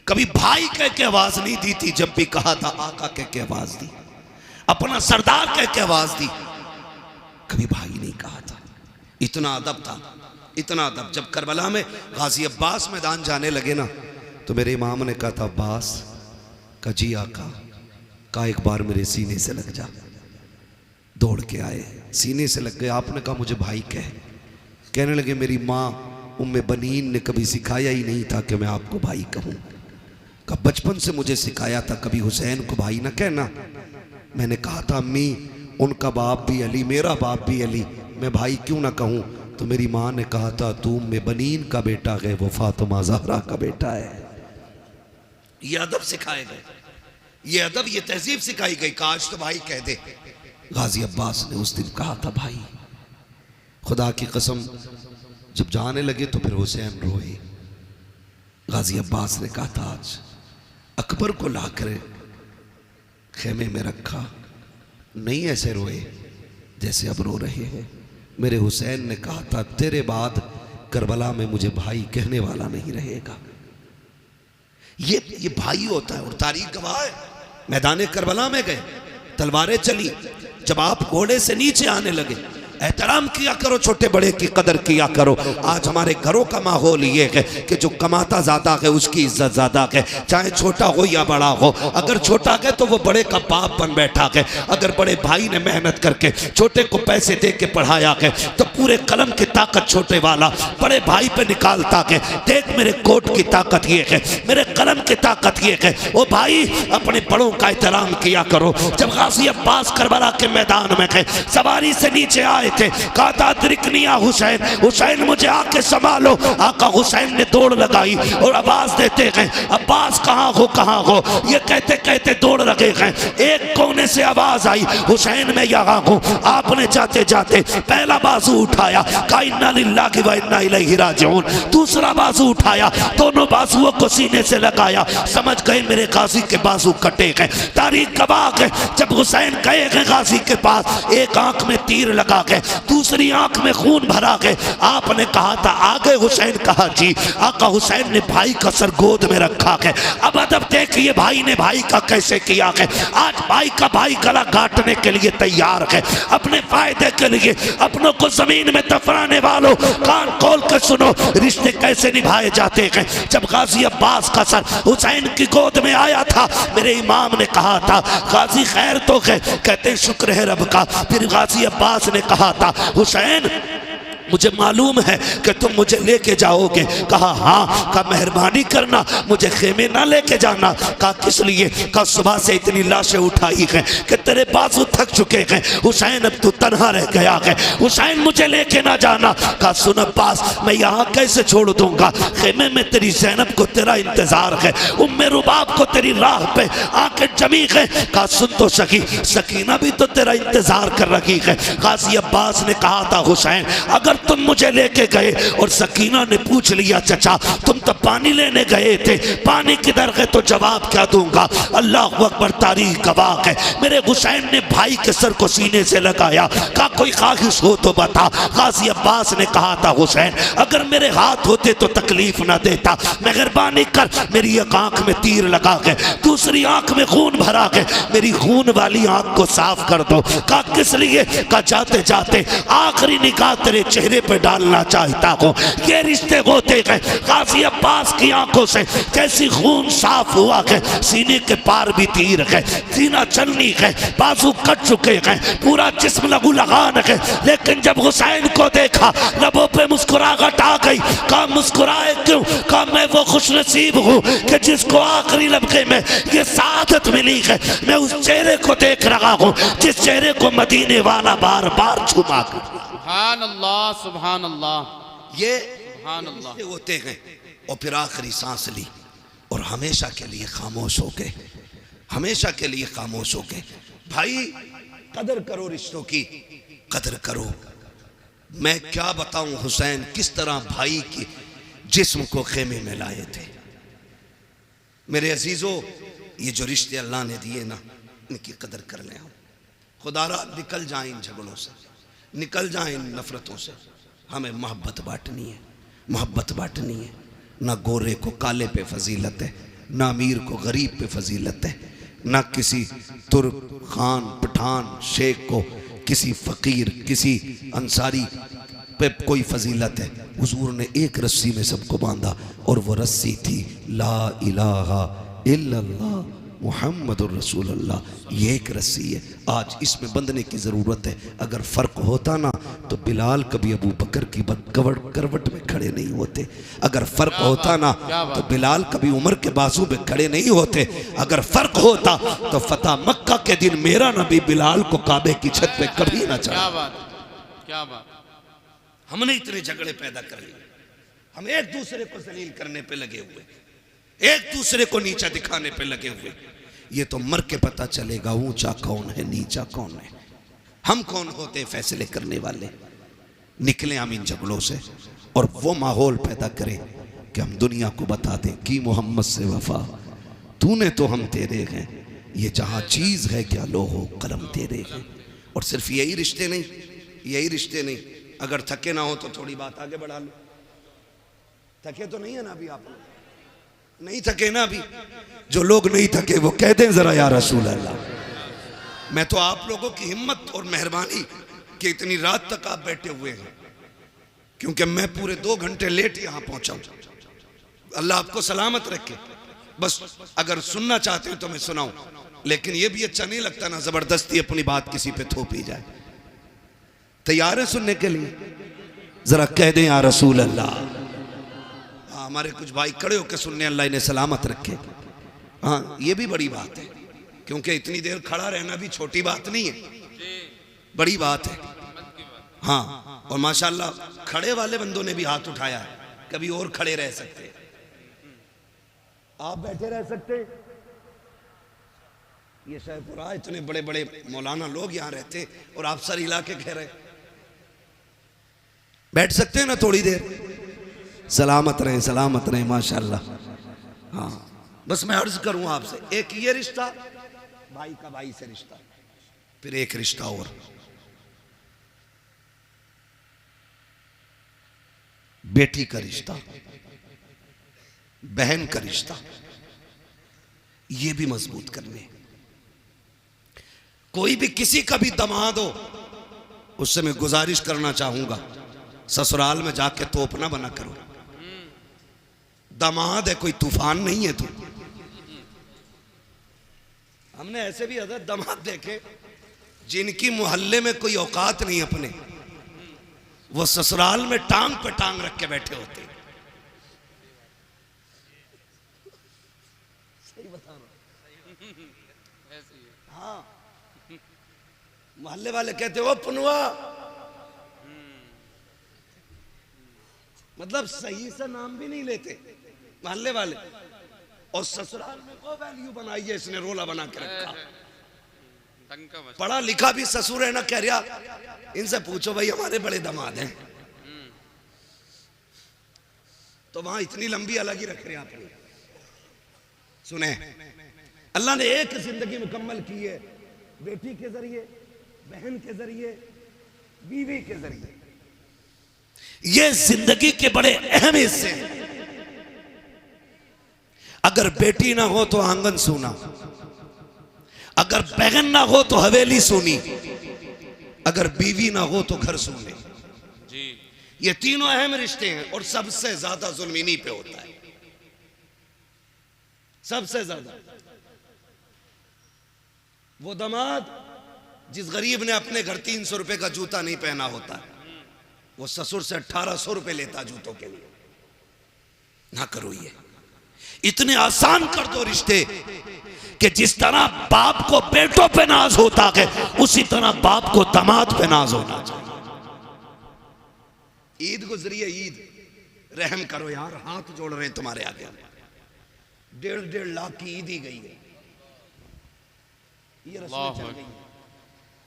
कभी भाई कह के आवाज नहीं दी थी, जब भी कहा था आका कह के आवाज दी, अपना सरदार कह के आवाज दी, कभी भाई नहीं कहा था। इतना अदब था, इतना अदब। जब करबला में गाजी अब्बास मैदान जाने लगे ना तो मेरे इमाम ने कहा था, अब्बास का जी आका का एक बार मेरे सीने से लग जा। दौड़ के आए, सीने से लग गए। आपने कहा मुझे भाई कहने लगे मेरी माँ उम्मे बनीन ने कभी सिखाया ही नहीं था कि मैं आपको भाई कहूँ। कहा बचपन से मुझे सिखाया था कभी हुसैन को भाई ना कहना। मैंने कहा था अम्मी उनका बाप भी अली, मेरा बाप भी अली, मैं भाई क्यों ना कहूँ। तो मेरी माँ ने कहा था तू उम्मे बनीन का बेटा है, वो फातिमा ज़हरा का बेटा है। ये अदब सिखाए गए, ये अदब, ये तहजीब सिखाई गई। काश तो भाई कह दे। गाजी अब्बास ने उस दिन कहा था भाई। खुदा की कसम जब जाने लगे तो फिर हुसैन रोए। गाजी अब्बास ने कहा था आज अकबर को लाकर खेमे में रखा, नहीं ऐसे रोए जैसे अब रो रहे हैं। मेरे हुसैन ने कहा था तेरे बाद करबला में मुझे भाई कहने वाला नहीं रहेगा। ये भाई होता है। और तारीख गवाह है, मैदान करबला में गए, तलवारें चली, जब आप घोड़े से नीचे आने लगे एहतराम किया करो, छोटे बड़े की कदर किया करो। आज हमारे घरों का माहौल ये है कि जो कमाता ज़्यादा है उसकी इज्जत ज़्यादा है, चाहे छोटा हो या बड़ा हो। अगर छोटा है तो वो बड़े का बाप बन बैठा है। अगर बड़े भाई ने मेहनत करके छोटे को पैसे दे के पढ़ाया है तो पूरे कलम की ताकत छोटे वाला बड़े भाई पे निकालता है। देख मेरे कोट की ताकत ये है, मेरे कलम की ताकत ये है। ओ भाई अपने बड़ों का एहतराम किया करो। जब गाजी अब्बास करबला के मैदान में गए, सवारी से नीचे आए थे, कहा था अदरिकनिया हुसैन, हुसैन मुझे आके संभालो। आका हुसैन ने दौड़ लगाई और आवाज देते गए अब्बास कहाँ हो कहाँ हो। ये कहते कहते दौड़ लगे गए। एक कोने से आवाज आई हुसैन मैं यहाँ हूँ। आपने जाते जाते पहला बाजू उठाया, कहा इन्ना लिल्लाहि व इन्ना इलैहि राजिऊन। दूसरा बाजू उठाया, दोनों बाजुओं को सीने से लगाया। समझ गए मेरे गाजी के बाजू कटे गए। तारीख गवाह है जब हुसैन गए गए गाजी के पास, एक आंख में तीर लगा गए, दूसरी आंख में खून भरा गए। आपने कहा था आगे हुसैन, कहा जी। आका हुसैन ने भाई का सर गोद में रखा है। अब अदब देखिए भाई ने भाई का कैसे किया है। आज भाई का भाई गला काटने के लिए तैयार है। अपने फायदे के लिए अपनों को जमीन में दफनाने वालों कान खोल कर सुनो, रिश्ते कैसे निभाए जाते हैं। जब गाजी अब्बास का सर हुसैन की गोद में आया था, मेरे इमाम ने कहा था गाजी खैर तो है, कहते शुक्र है रब का। फिर गाजी अब्बास ने कहा था हुसैन मुझे मालूम है कि तुम मुझे लेके जाओगे। कहा हाँ। कहा मेहरबानी करना मुझे खेमे ना लेके जाना। कहा किस लिए। कहा सुबह से इतनी लाशें उठाई हैं कि तेरे बाजू थक चुके हैं हुसैन, अब तू तन्हा रह गया है, हुसैन मुझे लेके ना जाना। कहा सुन अब्बास मैं यहाँ कैसे छोड़ दूंगा, खेमे में तेरी ज़ैनब को तेरा इंतजार है, उम्मे रुबाब को तेरी राह पे आके जमी है। कहा सुन तो सकी, सकीना भी तो तेरा इंतजार कर रही है। गाजी अब्बास ने कहा था हुसैन अगर तुम मुझे लेके गए और सकीना ने पूछ लिया चचा तुम तो पानी लेने गए थे, पानी किधर गए, तो जवाब क्या दूंगा। अल्लाह अकबर, तारीख गवाह है। मेरे हुसैन ने भाई के सर को सीने से लगाया, कहा कोई ख्वाहिश हो तो बता। गाजी अब्बास ने कहा था हुसैन अगर मेरे हाथ होते तो तकलीफ ना देता, मेहरबानी कर मेरी एक आंख में तीर लगा के दूसरी आंख में खून भरा के मेरी खून वाली आंख को साफ कर दो। कहा किस लिए। कहा जाते जाते आखिरी निगाह तेरे चेहरे पे डालना चाहता हूँ। ये रिश्ते होते गए। गाजी अब्बास की आंखों से जैसी खून साफ हुआ है, सीने के पार भी तीर है, सीना चलनी है, बाजू कट चुके हैं, पूरा जिस्म लहू लगान है। लेकिन जब हुसैन को देखा लबों पे मुस्कुराहट आ गई। कहा मुस्कुराए क्यों। कहा मैं वो खुशनसीब हूँ कि जिसको आखिरी लम्हे में ये सादत मिली है। मैं उस चेहरे को देख रहा हूँ जिस चेहरे को मदीने वाला बार बार छुमा। सुभान अल्लाह, सुभान अल्लाह। ये सुभान अल्लाह होते हैं। और फिर आखिरी सांस ली और हमेशा के लिए खामोश हो गए, हमेशा के लिए खामोश हो गए। भाई कदर करो, रिश्तों की कदर करो। मैं क्या बताऊं हुसैन किस तरह भाई की जिस्म को खेमे में लाए थे। मेरे अजीजों ये जो रिश्ते अल्लाह ने दिए ना, इनकी कदर कर लें हम। खुदारा निकल जाए इन झगड़ों से, निकल जाए इन नफरतों से। हमें मोहब्बत बांटनी है, मोहब्बत बांटनी है। ना गोरे को काले पे फजीलत है, ना अमीर को गरीब पे फजीलत है, ना किसी तुर्क खान पठान शेख को किसी फ़कीर किसी अंसारी पे कोई फजीलत है। हुजूर ने एक रस्सी में सबको बांधा और वो रस्सी थी ला इलाहा इल्लल्लाह मुहम्मदुर रसूलुल्लाह, ये एक रस्सी है, आज इसमें बंधने की ज़रूरत है। अगर फ़र्क होता ना तो बिलाल कभी अबू बकर की करवट में खड़े नहीं होते। अगर फ़र्क होता ना तो बिलाल कभी उमर के बाजू में खड़े नहीं होते। अगर फ़र्क होता तो फतह मक्का के दिन मेरा नबी बिलाल को काबे की छत पे कभी ना चढ़ा। क्या बात, क्या बात। हमने इतने झगड़े पैदा कर लिए, हम एक दूसरे को जलील करने पे लगे हुए, एक दूसरे को नीचा दिखाने पे लगे हुए। ये तो मर के पता चलेगा ऊंचा कौन है नीचा कौन है। हम कौन होते हैं फैसले करने वाले। निकले हम इन झगड़ों से और वो माहौल पैदा करें कि हम दुनिया को बता दें कि मोहम्मद से वफा, तूने तो हम तेरे हैं, ये जहां चीज है क्या लोहो कलम तेरे हैं। और सिर्फ यही रिश्ते नहीं, यही रिश्ते नहीं, अगर थके ना हो तो थोड़ी बात आगे बढ़ा लो। थके तो नहीं है ना अभी, आप नहीं थके ना अभी। जो लोग नहीं थके वो कह दें जरा या रसूल अल्लाह। मैं तो आप लोगों की हिम्मत और मेहरबानी कि इतनी रात तक आप बैठे हुए हैं, क्योंकि मैं पूरे 2 घंटे लेट यहां पहुंचा हूं। अल्लाह आपको सलामत रखे। बस अगर सुनना चाहते हो तो मैं सुनाऊं, लेकिन यह भी अच्छा नहीं लगता ना जबरदस्ती अपनी बात किसी पे थोपी जाए। तैयार है सुनने के लिए? जरा कह दें या रसूल अल्लाह। हमारे कुछ भाई खड़े होकर सुनने, अल्लाह इन्हें सलामत रखे। हाँ, ये भी बड़ी बात है, क्योंकि इतनी देर खड़ा रहना भी छोटी बात नहीं है, बड़ी बात है। हाँ, और माशाल्लाह खड़े वाले बंदों ने भी हाथ उठाया है, कभी और खड़े रह सकते, आप बैठे रह सकते। ये शाहपुरा इतने बड़े बड़े मौलाना लोग यहाँ रहते और आप सर हिला के कह रहे बैठ सकते हैं ना थोड़ी देर। सलामत रहें माशाल्लाह। हाँ, बस मैं अर्ज करूं आपसे, एक ये रिश्ता भाई का भाई से रिश्ता, फिर एक रिश्ता और बेटी का रिश्ता, बहन का रिश्ता, ये भी मजबूत करने। कोई भी किसी का भी दामाद हो, उससे मैं गुजारिश करना चाहूंगा, ससुराल में जाके तोप ना बना करो। दामाद है, कोई तूफान नहीं है तू। हमने ऐसे भी हज़रत दामाद देखे जिनकी मोहल्ले में कोई औकात नहीं अपने, वो ससुराल में टांग पे टांग रख के बैठे होते। सही बता रहा हूं। हाँ, मोहल्ले वाले कहते हो पुनवा, मतलब सही से नाम भी नहीं लेते मोहल्ले वाले, और ससुराल में को वैल्यू बनाई है इसने, रोला बना के रखा। पढ़ा लिखा भी ससुर है ना, कह रहा इनसे पूछो भाई हमारे बड़े दामाद हैं, तो वहां इतनी लंबी अलग ही रख रहे हैं अपनी। सुने, अल्लाह ने एक जिंदगी मुकम्मल की है, बेटी के जरिए, बहन के जरिए, बीवी के जरिए। ये जिंदगी के बड़े अहम हिस्से हैं। अगर बेटी ना हो तो आंगन सूना, अगर बहन ना हो तो हवेली सूनी, अगर बीवी ना हो तो घर सूने। ये तीनों अहम रिश्ते हैं, और सबसे ज्यादा जुल्म इन्हीं पे होता है, सबसे ज्यादा। वो दामाद जिस गरीब ने अपने घर 300 रुपए का जूता नहीं पहना होता, वो ससुर से 1800 रुपए लेता जूतों के लिए। ना करो ये, इतने आसान कर दो रिश्ते कि जिस तरह बाप को बेटों पे नाज होता है, उसी तरह बाप को दामाद पे नाज होना चाहिए। ईद गुजरी है, ईद, रहम करो यार, हाथ जोड़ रहे हैं तुम्हारे आगे। 1.5 लाख की ईद ही गई है, ये रस्में चल गई है।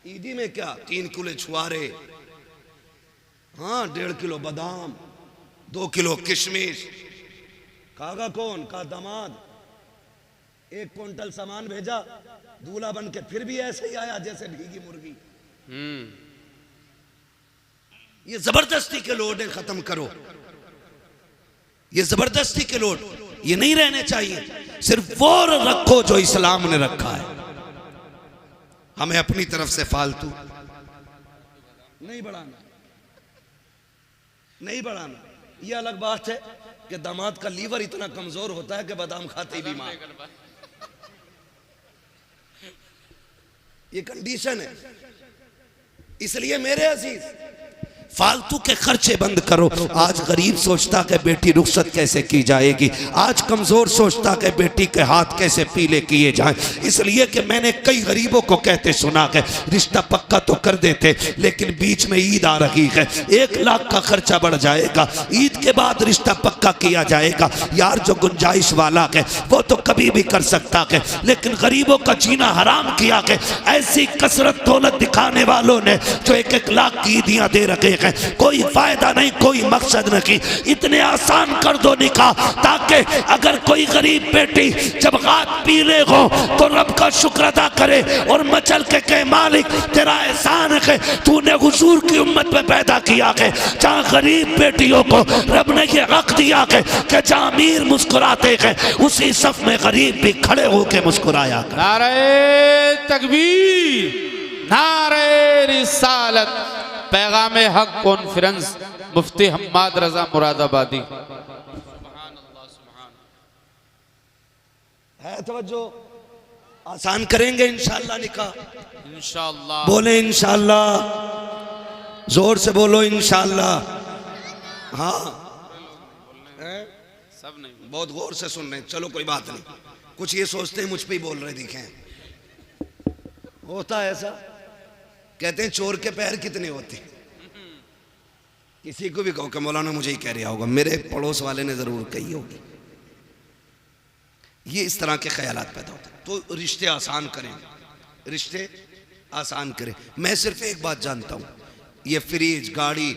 ईदी में क्या 3 किलो छुआरे, हाँ 1.5 किलो बादाम, 2 किलो किशमिश। खागा कौन? का दामाद। 1 क्विंटल सामान भेजा, दूल्हा बन के फिर भी ऐसे ही आया जैसे भीगी मुर्गी। ये जबरदस्ती के लोड है, खत्म करो ये जबरदस्ती के लोड, ये नहीं रहने चाहिए। सिर्फ वो रखो जो इस्लाम ने रखा है। हमें अपनी तरफ से फालतू नहीं बढ़ाना, नहीं बढ़ाना। ये अलग बात है कि दामाद का लीवर इतना कमजोर होता है कि बादाम खाते ही बीमार। ये कंडीशन है। इसलिए मेरे अजीज फालतू के खर्चे बंद करो। आज गरीब सोचता कि बेटी रुखसत कैसे की जाएगी, आज कमजोर सोचता कि बेटी के हाथ कैसे पीले किए जाएं। इसलिए कि मैंने कई गरीबों को कहते सुना कि रिश्ता पक्का तो कर देते, लेकिन बीच में ईद आ रही है, 1 लाख का खर्चा बढ़ जाएगा, ईद के बाद रिश्ता पक्का किया जाएगा। यार जो गुंजाइश वाला है वो तो कभी भी कर सकता है, लेकिन गरीबों का जीना हराम किया है ऐसी कसरत दौलत दिखाने वालों ने जो 1-1 लाख की ईदियां दे रखे हैं। कोई फायदा नहीं, कोई मकसद नहीं। इतने आसान कर दो निकाह, ताकि अगर कोई गरीब बेटी जब हाथ पीले हो तो रब का शुक्र अदा करे और मचल के कहे मालिक तेरा एहसान है, तूने हुजूर की उम्मत में पैदा किया है जहाँ गरीब बेटियों को रब ने ये हक दिया है कि जहाँ अमीर मुस्कुराते हैं उसी सफ में गरीब भी खड़े होकर मुस्कुराया। नारे तकबीर, नारे रिसालत, पैगाम हक कॉन्फ्रेंस, मुफ्ती हम्माद रजा मुरादाबादी। है तवज्जो, आसान करेंगे इंशाअल्लाह निकाह, इंशाअल्लाह। बोले इंशाअल्लाह, जोर से बोलो इंशाअल्लाह। हाँ सब नहीं, बहुत गौर से सुन रहे हैं, चलो कोई बात नहीं। कुछ ये सोचते हैं मुझ पे ही बोल रहे दिखे, होता है ऐसा। कहते हैं चोर के पैर कितने होते हैं। किसी को भी कहो कि मौलाना मुझे ही कह रहा होगा, मेरे पड़ोस वाले ने जरूर कही होगी। ये इस तरह के ख्यालात पैदा होते हैं। तो रिश्ते आसान करें, रिश्ते आसान करें। मैं सिर्फ एक बात जानता हूं, ये फ्रिज, गाड़ी,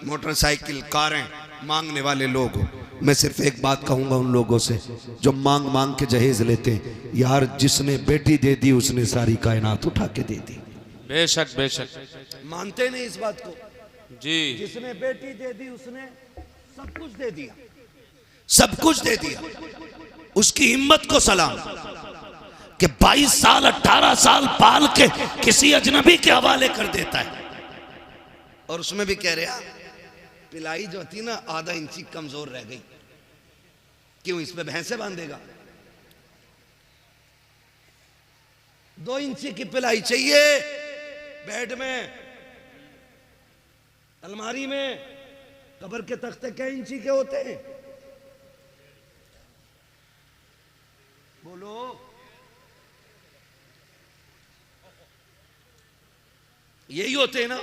मोटरसाइकिल, कारें मांगने वाले लोग, मैं सिर्फ एक बात कहूंगा उन लोगों से जो मांग मांग के जहेज लेते हैं। यार जिसने बेटी दे दी उसने सारी कायनात उठा के दे दी। बेशक बेशक, मानते नहीं इस बात को जी। जिसने बेटी दे दी उसने सब कुछ दे दिया, सब कुछ दे दिया। उसकी हिम्मत को सलाम कि 22 साल 18 साल पाल के किसी अजनबी के हवाले कर देता है। और उसमें भी कह रहा पिलाई जो थी ना आधा इंची कमजोर रह गई, क्यों इस पे भैंसे बांधेगा? 2 इंची की पिलाई चाहिए बेड में, अलमारी में। कब्र के तख्ते क्या इंची के होते हैं? बोलो। यही होते हैं ना,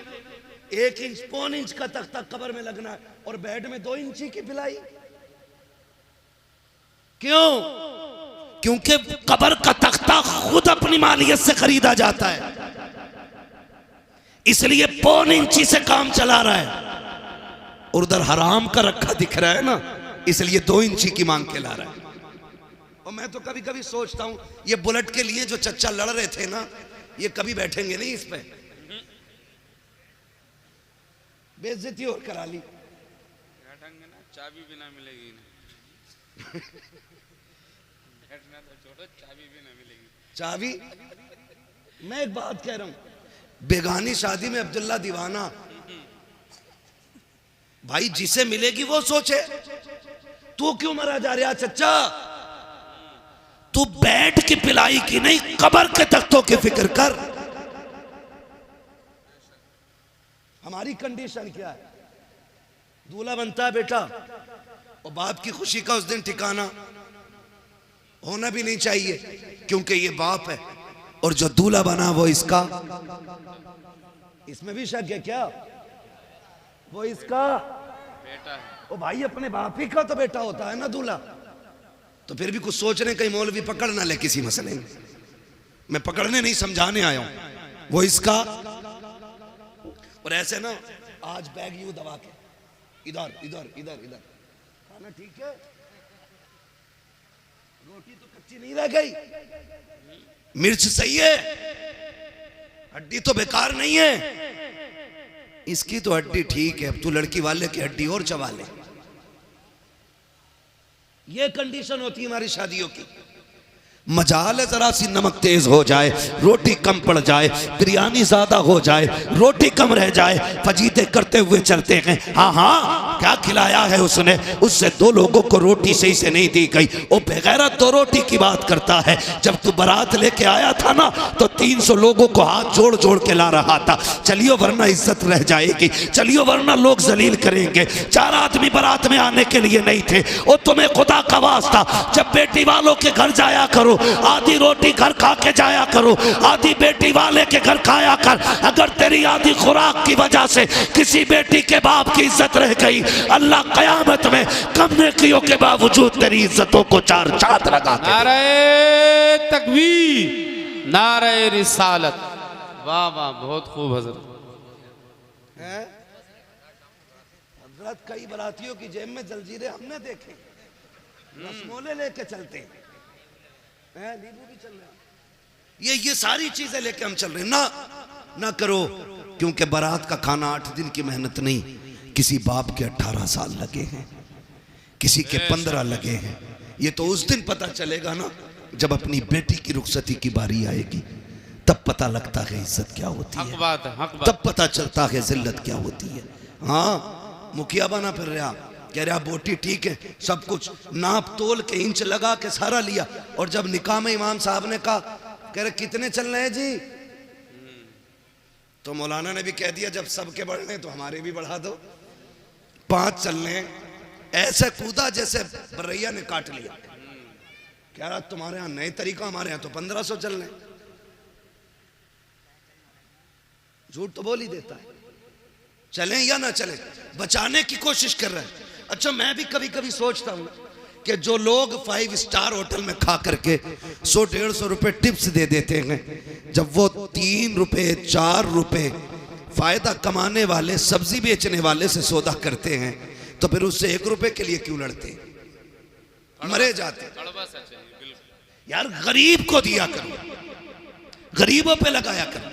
1 इंच, 1.25 इंच का तख्ता कब्र में लगना है और बेड में 2 इंची की पिलाई। क्यों? क्योंकि कब्र का तख्ता खुद अपनी मालियत से खरीदा जाता है, इसलिए 1.25 इंची से काम चला रहा है। और उधर हराम का रखा दिख रहा है ना, इसलिए 2 इंची की मांग के ला रहा है। और मैं तो कभी कभी सोचता हूं ये बुलेट के लिए जो चच्चा लड़ रहे थे ना, ये कभी बैठेंगे नहीं इस पे। बेइज्जती और करा ली, बैठेंगे ना, चाबी भी ना मिलेगी ना। बैठना तो छोड़ो, चाबी भी ना मिलेगी। चाबी? मैं एक बात कह रहा हूं, बेगानी शादी में अब्दुल्ला दीवाना, भाई जिसे मिलेगी वो सोचे। तू क्यों मरा जा रहा चच्चा? तू बैठ की पिलाई की नहीं, कब्र के तख्तों की फिक्र कर। हमारी कंडीशन क्या है? दूल्हा बनता है बेटा, और बाप की खुशी का उस दिन ठिकाना होना भी नहीं चाहिए, क्योंकि ये बाप है और जो दूल्हा बना वो इसका। इसमें भी शक है क्या? वो इसका बेटा है। ओ भाई, अपने बाप ही का तो बेटा होता है ना दूल्हा। तो फिर भी कुछ सोच रहे, कहीं मौलवी पकड़ ना ले किसी मसले में। मैं पकड़ने नहीं, समझाने आया हूं। वो इसका। और ऐसे ना आज बैग यूं दबा के इधर इधर इधर इधर, खाना ठीक है, रोटी तो कच्ची नहीं रह गई, मिर्च सही है, हड्डी तो बेकार नहीं है, इसकी तो हड्डी ठीक है, अब तू लड़की वाले की हड्डी और चबा ले। ये कंडीशन होती है हमारी शादियों की। मजाल है जरा सी नमक तेज हो जाए, रोटी कम पड़ जाए, बिरयानी ज्यादा हो जाए, रोटी कम रह जाए, फजीते करते हुए चलते हैं। हाँ हाँ, क्या खिलाया है उसने? उससे 2 लोगों को रोटी सही से नहीं दी गई। वो बेगैरत 2 रोटी की बात करता है। जब तू बारात लेके आया था ना तो 300 लोगों को हाथ जोड़ जोड़ के ला रहा था, चलियो वरना इज्जत रह जाएगी, चलियो वरना लोग जलील करेंगे। 4 आदमी बारात में आने के लिए नहीं थे। वो तुम्हें खुदा का वास्ता, जब बेटी वालों के घर जाया करो, आधी रोटी घर खा के जाया करो, आधी बेटी वाले के घर खाया कर। अगर तेरी आधी खुराक की वजह से किसी बेटी के बाप की इज्जत रह गई, अल्लाह कयामत में कम नेकियों के बावजूद तेरी इज्जतों को 4 चांद लगा के। नारे तकबीर, नारे रिसालत। वाह वाह, बहुत खूब हजरत। हजरत कई बरातियों की जेब में जलजीरे हमने देखे, रसमोले लेके चलते हैं, नींबू भी चल रहे हैं, ये सारी चीजें लेके हम चल रहे हैं। ना करो, क्योंकि बारात का खाना 8 दिन की मेहनत नहीं, किसी बाप के 18 साल लगे हैं, किसी के 15 लगे हैं। ये तो उस दिन पता चलेगा ना जब अपनी बेटी की रुखसती की बारी आएगी, तब पता लगता है इज्जत क्या होती है, हक बात है, हक बात। तब पता चलता है जिल्लत क्या होती है। हाँ, मुखिया बना फिर रहा, कह रहा बोटी ठीक है, सब कुछ नाप तोल के इंच लगा के सारा लिया। और जब निकाह में इमाम साहब ने कहा, कह रहे कितने चल रहे हैं जी, तो मौलाना ने भी कह दिया जब सबके बढ़ रहे तो हमारे भी बढ़ा दो, 5 चल रहे हैं। ऐसे कूदा जैसे बरैया ने काट लिया। कह रहा तुम्हारे यहाँ नए तरीका, हमारे यहाँ तो 1500 चल रहे। झूठ तो बोल ही देता है। चलें या ना चलें, बचाने की कोशिश कर रहा है। अच्छा, मैं भी कभी कभी सोचता हूँ कि जो लोग 5 स्टार होटल में खा करके 100-150 रुपए टिप्स दे देते हैं, जब वो 3 रुपए 4 रुपए फायदा कमाने वाले सब्जी बेचने वाले से सौदा करते हैं, तो फिर उससे 1 रुपए के लिए क्यों लड़ते हैं? मरे जाते। यार गरीब को दिया करो, गरीबों पे लगाया करो।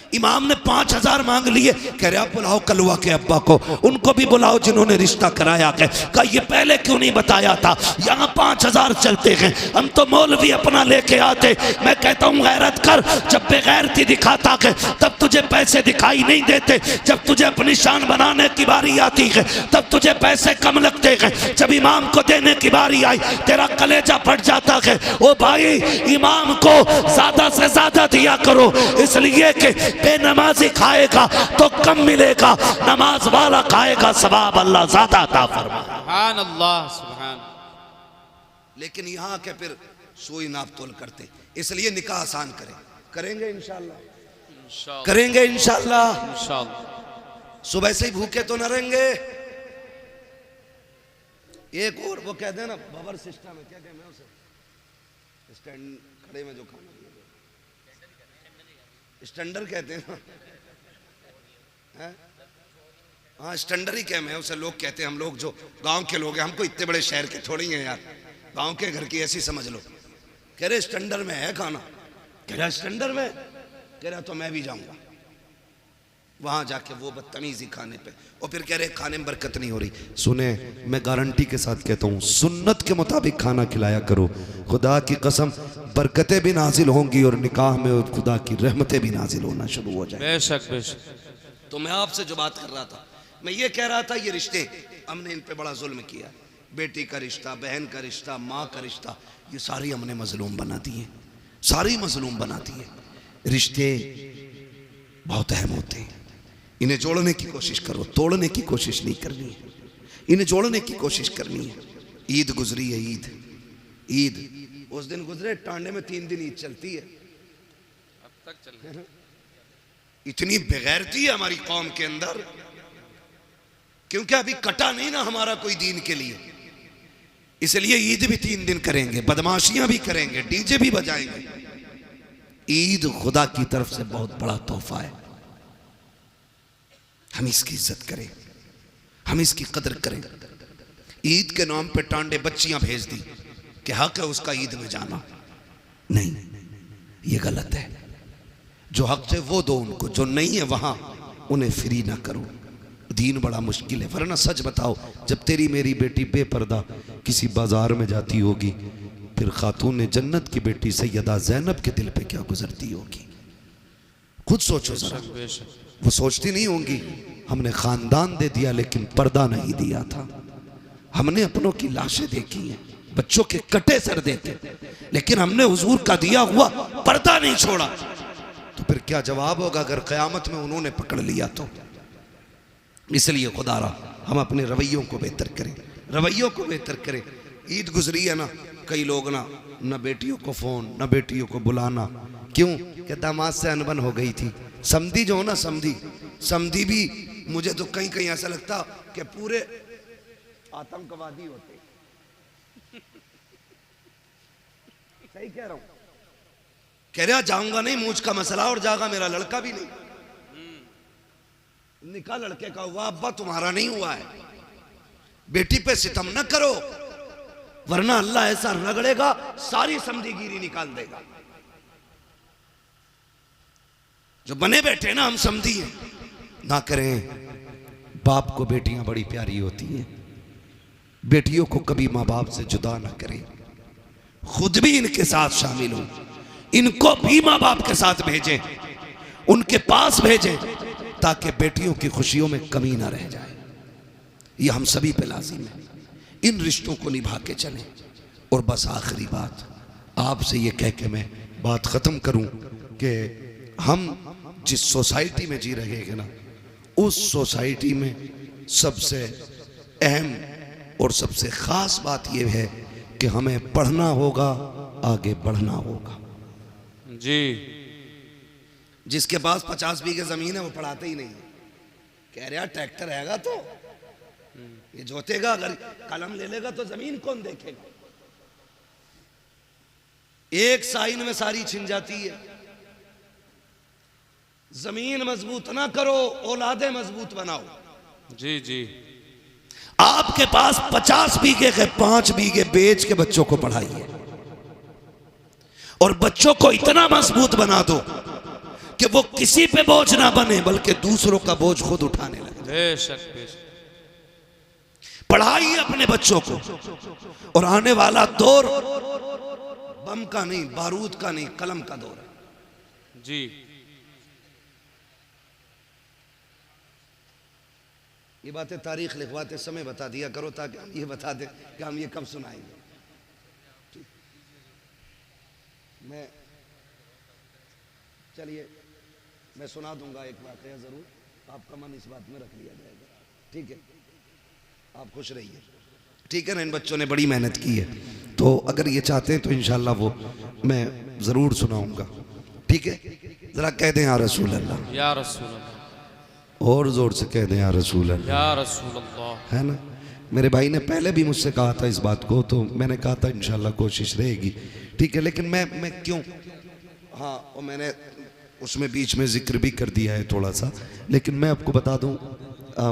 इमाम ने 5000 मांग लिए, कह रहे आप बुलाओ कलवा के अब्बा को, उनको भी बुलाओ जिन्होंने रिश्ता कराया है। कहा ये पहले क्यों नहीं बताया था, यहाँ 5000 चलते हैं, हम तो मौलवी अपना लेके आते। मैं कहता हूँ गैरत कर, जब बेगैरती दिखाता है तब तुझे पैसे दिखाई नहीं देते, जब तुझे अपनी शान बनाने की बारी आती है तब तुझे पैसे कम लगते हैं। जब इमाम को देने की बारी आई तेरा कलेजा फट जाता है। ओ भाई, इमाम को ज्यादा से ज्यादा दिया करो, इसलिए कि बेनमाजी खाएगा तो कम मिलेगा, नमाज वाला खाएगा सवाब अल्लाह ज्यादा अता फरमाए। सुभान अल्लाह, सुभान। लेकिन यहाँ के फिर सुई नाप तोल करते, इसलिए निकाह आसान करेंगे इंशाअल्लाह, करेंगे इंशाअल्लाह। सुबह से ही भूखे तो न रहेंगे। एक और वो कहते हैं ना बबर सिस्टम है, क्या कहते हैं उसे, स्टैंड खड़े में जो खाना, स्टैंडर कहते हैं ना, हाँ स्टैंडर ही कह, मैं उसे लोग कहते हैं। हम लोग जो गांव के लोग हैं, हमको इतने बड़े शहर के थोड़ी हैं यार, गांव के घर की ऐसी समझ लो। कह रहे स्टैंडर में है खाना, कह रहा स्टैंडर में, कह रहा तो मैं भी जाऊंगा वहां जाके वो बदतमीजी खाने पे, और फिर कह रहे खाने में बरकत नहीं हो रही। सुने, मैं गारंटी के साथ कहता हूँ, सुन्नत के मुताबिक खाना खिलाया करो, खुदा की कसम बरकतें भी नाजिल होंगी और निकाह में खुदा की रहमतें भी नाजिल होना शुरू हो जाए। बेशक बेशक। तो मैं आपसे जो बात कर रहा था, मैं ये कह रहा था, ये रिश्ते हमने इन पे बड़ा जुल्म किया। बेटी का रिश्ता, बहन का रिश्ता, माँ का रिश्ता, ये सारी हमने मजलूम बना दिए, सारी मजलूम बना दिए। रिश्ते बहुत अहम होते हैं, इन्हें जोड़ने की कोशिश करो, तोड़ने की कोशिश नहीं करनी है, इन्हें जोड़ने की कोशिश करनी है। ईद गुजरी है, ईद उस दिन गुजरे, टांडे में 3 दिन ईद चलती है, अब तक चल। इतनी बेगैरती है हमारी कौम के अंदर, क्योंकि अभी कटा नहीं ना हमारा कोई दीन के लिए, इसलिए ईद भी 3 दिन करेंगे, बदमाशियां भी करेंगे, डीजे भी बजाएंगे। ईद खुदा की तरफ से बहुत बड़ा तोहफा है, हम इसकी इज्जत करें, हम इसकी कदर करें। ईद के नाम पे टांडे बच्चियां भेज दी कि हक है उसका ईद में जाना, नहीं, ये गलत है। जो हक है वो दो उनको, जो नहीं है वहां उन्हें फ्री ना करो। दीन बड़ा मुश्किल है, वरना सच बताओ, जब तेरी मेरी बेटी बेपर्दा किसी बाजार में जाती होगी, फिर खातून जन्नत की बेटी सैयदा ज़ैनब के दिल पे क्या गुजरती होगी। खुद सोचो जरा, बेशक वो सोचती नहीं होंगी हमने खानदान दे दिया लेकिन पर्दा नहीं दिया था, हमने अपनों की लाशें देखी हैं, बच्चों के कटे सर देते, लेकिन हमने हुजूर का दिया हुआ पर्दा नहीं छोड़ा। तो फिर क्या जवाब होगा अगर क़यामत में उन्होंने पकड़ लिया तो। इसलिए खुदारा हम अपने रवैयों को बेहतर करें, रवैयों को बेहतर करें। ईद गुजरी है ना, कई लोग ना बेटियों को फ़ोन, ना बेटियों को बुलाना, क्यों कि दामाद से अनबन हो गई थी। समधी जो हो ना, समधी भी मुझे तो कहीं कहीं ऐसा लगता कि पूरे आतंकवादी होते। सही कह रहा हूं, कह रहा जाऊंगा नहीं, मूछ का मसला और जागा मेरा लड़का भी नहीं, निकाह लड़के का हुआ, अब्बा तुम्हारा नहीं हुआ है। बेटी पे सितम न करो वरना अल्लाह ऐसा रगड़ेगा सारी समझीगिरी निकाल देगा। जो बने बैठे ना हम समझी हैं, ना करें। बाप को बेटियां बड़ी प्यारी होती हैं, बेटियों को कभी माँ बाप से जुदा ना करें, खुद भी इनके साथ शामिल हो, इनको भी माँ बाप के साथ भेजें, उनके पास भेजें ताकि बेटियों की खुशियों में कमी ना रह जाए। ये हम सभी पे लाजिम है, इन रिश्तों को निभा के चलें। और बस आखिरी बात आपसे ये कह के मैं बात ख़त्म करूं कि हम जिस सोसाइटी में जी रहे हैं ना, उस सोसाइटी में सबसे अहम और सबसे ख़ास बात यह है कि हमें पढ़ना होगा, आगे बढ़ना होगा। जी, जिसके पास 50 बीघे ज़मीन है वो पढ़ाते ही नहीं, कह रहा ट्रैक्टर हैगा तो ये जोतेगा, अगर कलम ले लेगा तो जमीन कौन देखेगा। एक साइन में सारी छिन जाती है। जमीन मजबूत ना करो, औलादे मजबूत बनाओ। जी जी, आपके पास 50 बीघे के 5 बीघे बेच के बच्चों को पढ़ाइए और बच्चों को इतना मजबूत बना दो कि वो किसी पे बोझ ना बने बल्कि दूसरों का बोझ खुद उठाने लगे। बेशक बेशक, पढ़ाइए अपने बच्चों को। और आने वाला दौर बम का नहीं, बारूद का नहीं, कलम का दौर है। जी, ये बातें तारीख लिखवाते समय बता दिया करो ताकि हम ये बता दें कि हम ये कब सुनाएंगे। मैं चलिए मैं सुना दूंगा एक वाकया, जरूर आपका मन इस बात में रख लिया जाएगा, ठीक है। आप खुश रहिए, ठीक है ना। इन बच्चों ने बड़ी मेहनत की है, तो अगर ये चाहते हैं तो इंशाल्लाह वो मैं ज़रूर सुनाऊंगा, ठीक है। ज़रा कह दें या रसूल अल्लाह, या रसूल अल्लाह, और ज़ोर से कह दें या रसूल अल्लाह, या रसूल अल्लाह। है ना। मेरे भाई ने पहले भी मुझसे कहा था इस बात को, तो मैंने कहा था इंशाल्लाह कोशिश रहेगी, ठीक है। लेकिन मैं क्यों, हाँ, और मैंने उसमें बीच में जिक्र भी कर दिया है थोड़ा सा, लेकिन मैं आपको बता दूं,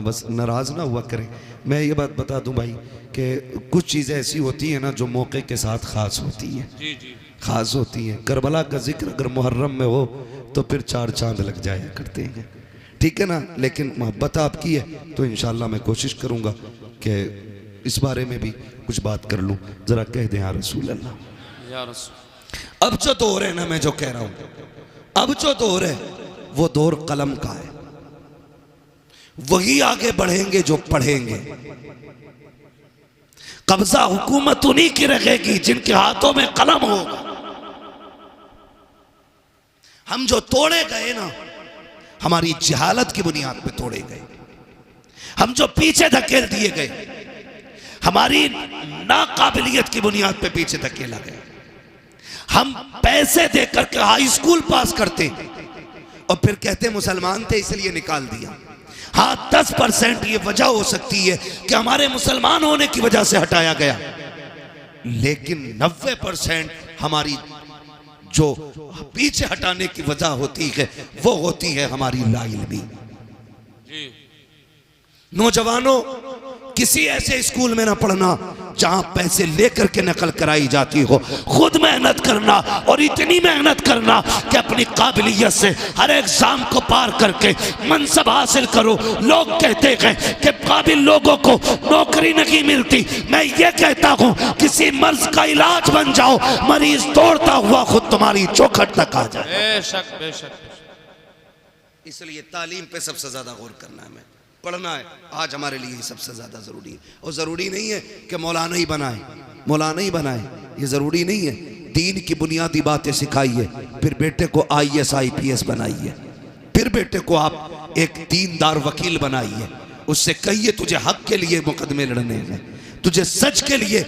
बस नाराज़ ना हुआ करें, मैं ये बात बता दूं भाई कि कुछ चीज़ें ऐसी होती हैं ना जो मौके के साथ ख़ास होती हैं, जी जी, ख़ास होती हैं। करबला का जिक्र अगर मुहर्रम में हो तो फिर 4 चांद लग जाया करते हैं, ठीक है ना। लेकिन मोहब्बत आपकी है तो इंशाल्लाह मैं कोशिश करूँगा कि इस बारे में भी कुछ बात कर लूँ। ज़रा कह दें या रसूल अल्लाह, या रसूल। अब जो दौर है ना, मैं जो कह रहा हूँ, अब जो दौर है वो दौर कलम का है। वही आगे बढ़ेंगे जो पढ़ेंगे। कब्जा हुकूमत उन्हीं की रहेगी जिनके हाथों में कलम होगा। हम जो तोड़े गए ना, हमारी जहालत की बुनियाद पे तोड़े गए। हम जो पीछे धकेल दिए गए, हमारी नाकाबिलियत की बुनियाद पे पीछे धकेला गया। हम पैसे देकर के हाई स्कूल पास करते और फिर कहते मुसलमान थे इसलिए निकाल दिया। हाँ, 10% ये वजह हो सकती है कि हमारे मुसलमान होने की वजह से हटाया गया, लेकिन 90% हमारी जो पीछे हटाने की वजह होती है वो होती है हमारी लाइल्मी। नौजवानों, किसी ऐसे स्कूल में ना पढ़ना जहां पैसे लेकर के नकल कराई जाती हो। खुद मेहनत करना और इतनी मेहनत करना कि अपनी काबिलियत से हर एग्जाम को पार करके मनसब हासिल करो। लोग कहते हैं कि काबिल लोगों को नौकरी नहीं मिलती, मैं ये कहता हूँ किसी मर्ज का इलाज बन जाओ, मरीज दौड़ता हुआ खुद तुम्हारी चौखट तक आ जाए। बेशक बेशक, इसलिए तालीम पे सबसे ज़्यादा गौर करना है, हमें पढ़ना है। आज हमारे लिए सबसे ज़्यादा ज़रूरी है। और ज़रूरी नहीं है कि मौलाना ही बनाए, मौलाना ही बनाए, ये ज़रूरी नहीं है। दीन की बुनियादी बातें सिखाइए, फिर बेटे को IAS IPS बनाइए, फिर बेटे को आप एक दीनदार वकील बनाइए। उससे कहिए तुझे हक के लिए मुकदमे लड़ने हैं, तुझे सच के लिए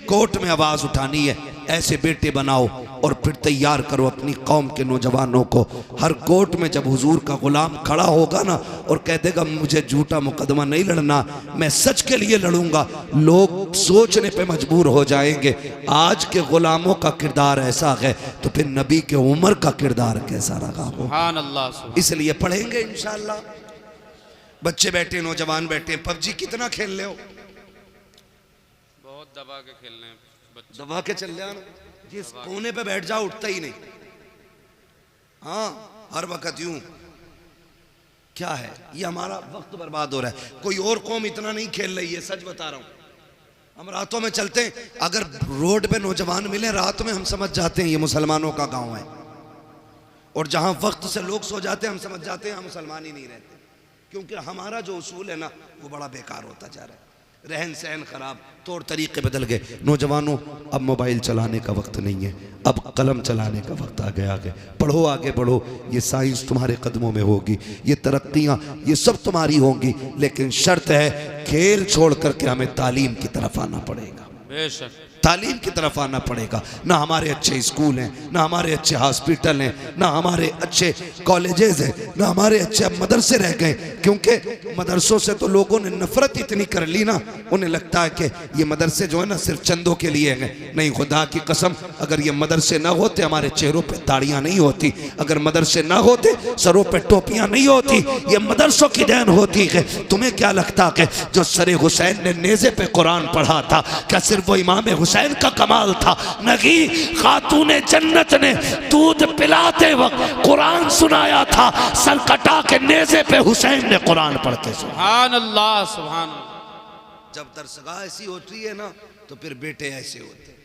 कोर्ट में आवाज़ उठानी है। ऐसे बेटे बनाओ और फिर तैयार करो अपनी कौम के नौजवानों को। हर कोर्ट में जब हुजूर का गुलाम खड़ा होगा ना और कह देगा मुझे झूठा मुकदमा नहीं लड़ना, मैं सच के लिए लड़ूंगा, लोग सोचने पे मजबूर हो जाएंगे आज के गुलामों का किरदार ऐसा है तो फिर नबी के उमर का किरदार कैसा रहा हो। सुभान अल्लाह। इसलिए पढ़ेंगे इंशाअल्लाह। बच्चे बैठे, नौजवान बैठे, PUBG कितना खेल ले हो? बहुत दबा के खेलने हैं बच्चे। दबा के चल जाना, जिस कोने पे बैठ जाओ उठता ही नहीं। हाँ, हर वक्त यूं। क्या है ये? हमारा वक्त बर्बाद हो रहा है। कोई और कौम इतना नहीं खेल रही है, सच बता रहा हूं। हम रातों में चलते हैं, अगर रोड पे नौजवान मिले रात में हम समझ जाते हैं ये मुसलमानों का गांव है। और जहां वक्त से लोग सो जाते हैं हम समझ जाते हैं हम मुसलमान ही नहीं रहते, क्योंकि हमारा जो उसूल है ना वो बड़ा बेकार होता जा रहा है। रहन सहन खराब, तौर तरीके बदल गए। नौजवानों, अब मोबाइल चलाने का वक्त नहीं है, अब कलम चलाने का वक्त आ गया। आगे पढ़ो, आगे बढ़ो। ये साइंस तुम्हारे कदमों में होगी, ये तरक्कियां ये सब तुम्हारी होंगी, लेकिन शर्त है खेल छोड़ करके हमें तालीम की तरफ आना पड़ेगा। बेशक तालीम की तरफ आना पड़ेगा। ना हमारे अच्छे स्कूल हैं, ना हमारे अच्छे हॉस्पिटल हैं, ना हमारे अच्छे कॉलेजेस हैं, ना हमारे अच्छे मदरसे रह गए। क्योंकि मदरसों से तो लोगों ने नफरत इतनी कर ली ना, उन्हें लगता है कि ये मदरसे जो है ना सिर्फ चंदों के लिए हैं। नहीं, खुदा की कसम, अगर ये मदरसे ना होते हमारे चेहरों पे ताड़ियाँ नहीं होती, अगर मदरसे ना होते सरों पे टोपियाँ नहीं होती, ये मदरसों की देन होती है। तुम्हें क्या लगता है जो सरे हुसैन ने नेज़े पे कुरान पढ़ा था, क्या सिर्फ वो इमाम हुसैन का कमाल था? नहीं, खातूने जन्नत ने दूध पिलाते वक्त कुरान सुनाया था, सर कटा के नेज़े पे हुसैन ने कुरान पढ़ते सुना। सुभान अल्लाह, सुभान अल्लाह। जब दरसगाह ऐसी होती है ना तो फिर बेटे ऐसे होते,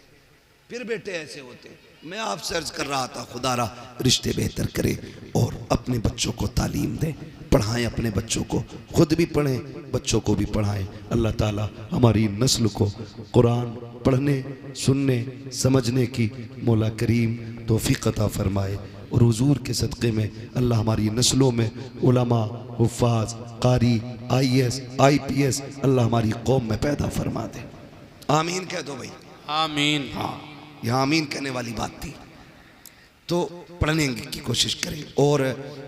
फिर बेटे ऐसे होते। मैं आपसे अर्ज कर रहा था, खुदारा रिश्ते बेहतर करे और अपने बच्चों को तालीम दें, पढ़ाएं अपने बच्चों को, खुद भी पढ़ें, बच्चों को भी पढ़ाएं। अल्लाह ताला हमारी नस्ल को कुरान पढ़ने, सुनने, समझने की मौला करीम तौफीक अता फरमाए। और हुजूर के सदक़े में अल्लाह हमारी नस्लों में उलमा, हुफ़ाज़, कारी, IAS IPS अल्लाह हमारी कौम में पैदा फरमा दे। आमीन कह दो भाई। आमीन। हाँ, यह आमीन कहने वाली बात थी। तो पढ़ने की कोशिश करें। और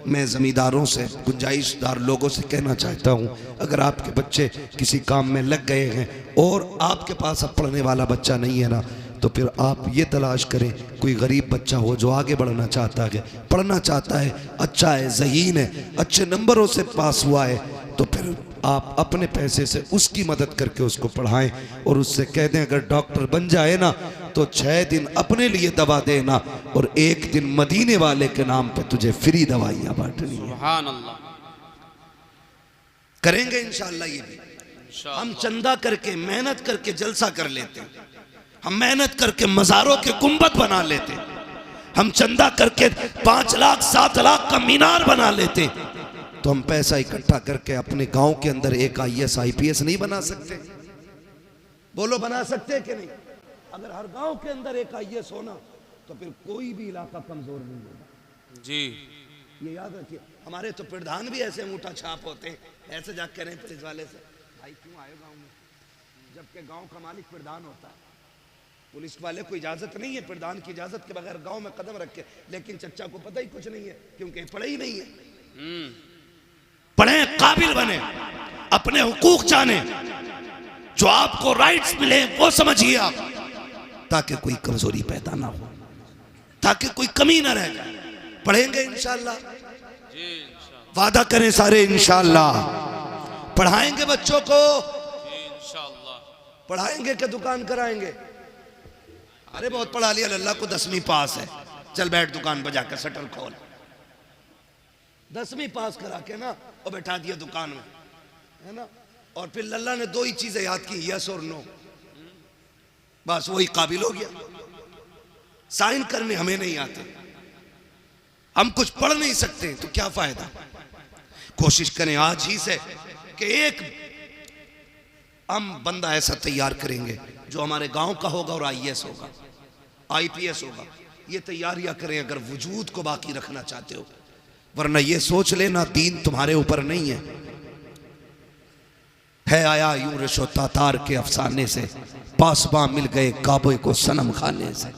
मैं ज़मींदारों से, गुंजाइशदार लोगों से कहना चाहता हूँ, अगर आपके बच्चे किसी काम में लग गए हैं और आपके पास अब पढ़ने वाला बच्चा नहीं है ना, तो फिर आप ये तलाश करें कोई गरीब बच्चा हो जो आगे बढ़ना चाहता है, पढ़ना चाहता है, अच्छा है, ज़हीन है, अच्छे नंबरों से पास हुआ है, तो फिर आप अपने पैसे से उसकी मदद करके उसको पढ़ाएं और उससे कह दें अगर डॉक्टर बन जाए ना तो 6 दिन अपने लिए दवा देना और 1 दिन मदीने वाले के नाम पे तुझे फ्री दवाइयाँ बांटनी है। सुभान अल्लाह। करेंगे इंशाअल्लाह ये भी। हम चंदा करके, मेहनत करके जलसा कर लेते हैं, हम मेहनत करके मज़ारों के गुंबद बना लेते हैं, हम चंदा करके 5 लाख 7 लाख का मीनार बना लेते हैं। तो हम पैसा इकट्ठा करके अपने गांव के अंदर एक IAS IPS नहीं बना सकते? बोलो, बना सकते कि नहीं? अगर हर गांव के अंदर एक IAS होना तो फिर कोई भी इलाका कमजोर नहीं होगा जी। ये याद रखिए। हमारे तो प्रधान भी ऐसे अंगूठा छाप होते हैं, ऐसे जा कह रहे हैं पुलिस वाले से, भाई क्यों आए गाँव में, जबकि गाँव का मालिक प्रधान होता है। पुलिस वाले को इजाजत नहीं है प्रधान की इजाजत के बगैर गांव में कदम रखे, लेकिन चच्चा को पता ही कुछ नहीं है क्योंकि पढ़े ही नहीं है। पढ़े, काबिल बने, अपने हुकूक जाने, जो आपको राइट्स मिले वो समझिए आप, ताकि कोई कमजोरी पैदा ना हो, ताकि कोई कमी ना रह जाए। पढ़ेंगे इंशाअल्लाह, वादा करें सारे इंशाअल्लाह। पढ़ाएंगे बच्चों को, इंशाअल्लाह। पढ़ाएंगे कि दुकान कराएंगे? अरे बहुत पढ़ा लिया, अल्लाह को 10वीं पास है, चल बैठ दुकान पर जाकर शटर खोल। 10वीं पास करा के ना और बैठा दिया दुकान में, है ना, और फिर लल्ला ने 2 ही चीजें याद की, यस और नो, बस वही काबिल हो गया। साइन करने हमें नहीं आते, हम कुछ पढ़ नहीं सकते, तो क्या फायदा? कोशिश करें आज ही से कि एक हम बंदा ऐसा तैयार करेंगे जो हमारे गांव का होगा और IAS होगा, IPS होगा। ये तैयारियां करें अगर वजूद को बाकी रखना चाहते हो, वरना ये सोच लेना दीन तुम्हारे ऊपर नहीं है आया यूं रिशो तातार के अफसाने से, पासबां मिल गए काबे को सनम खाने से।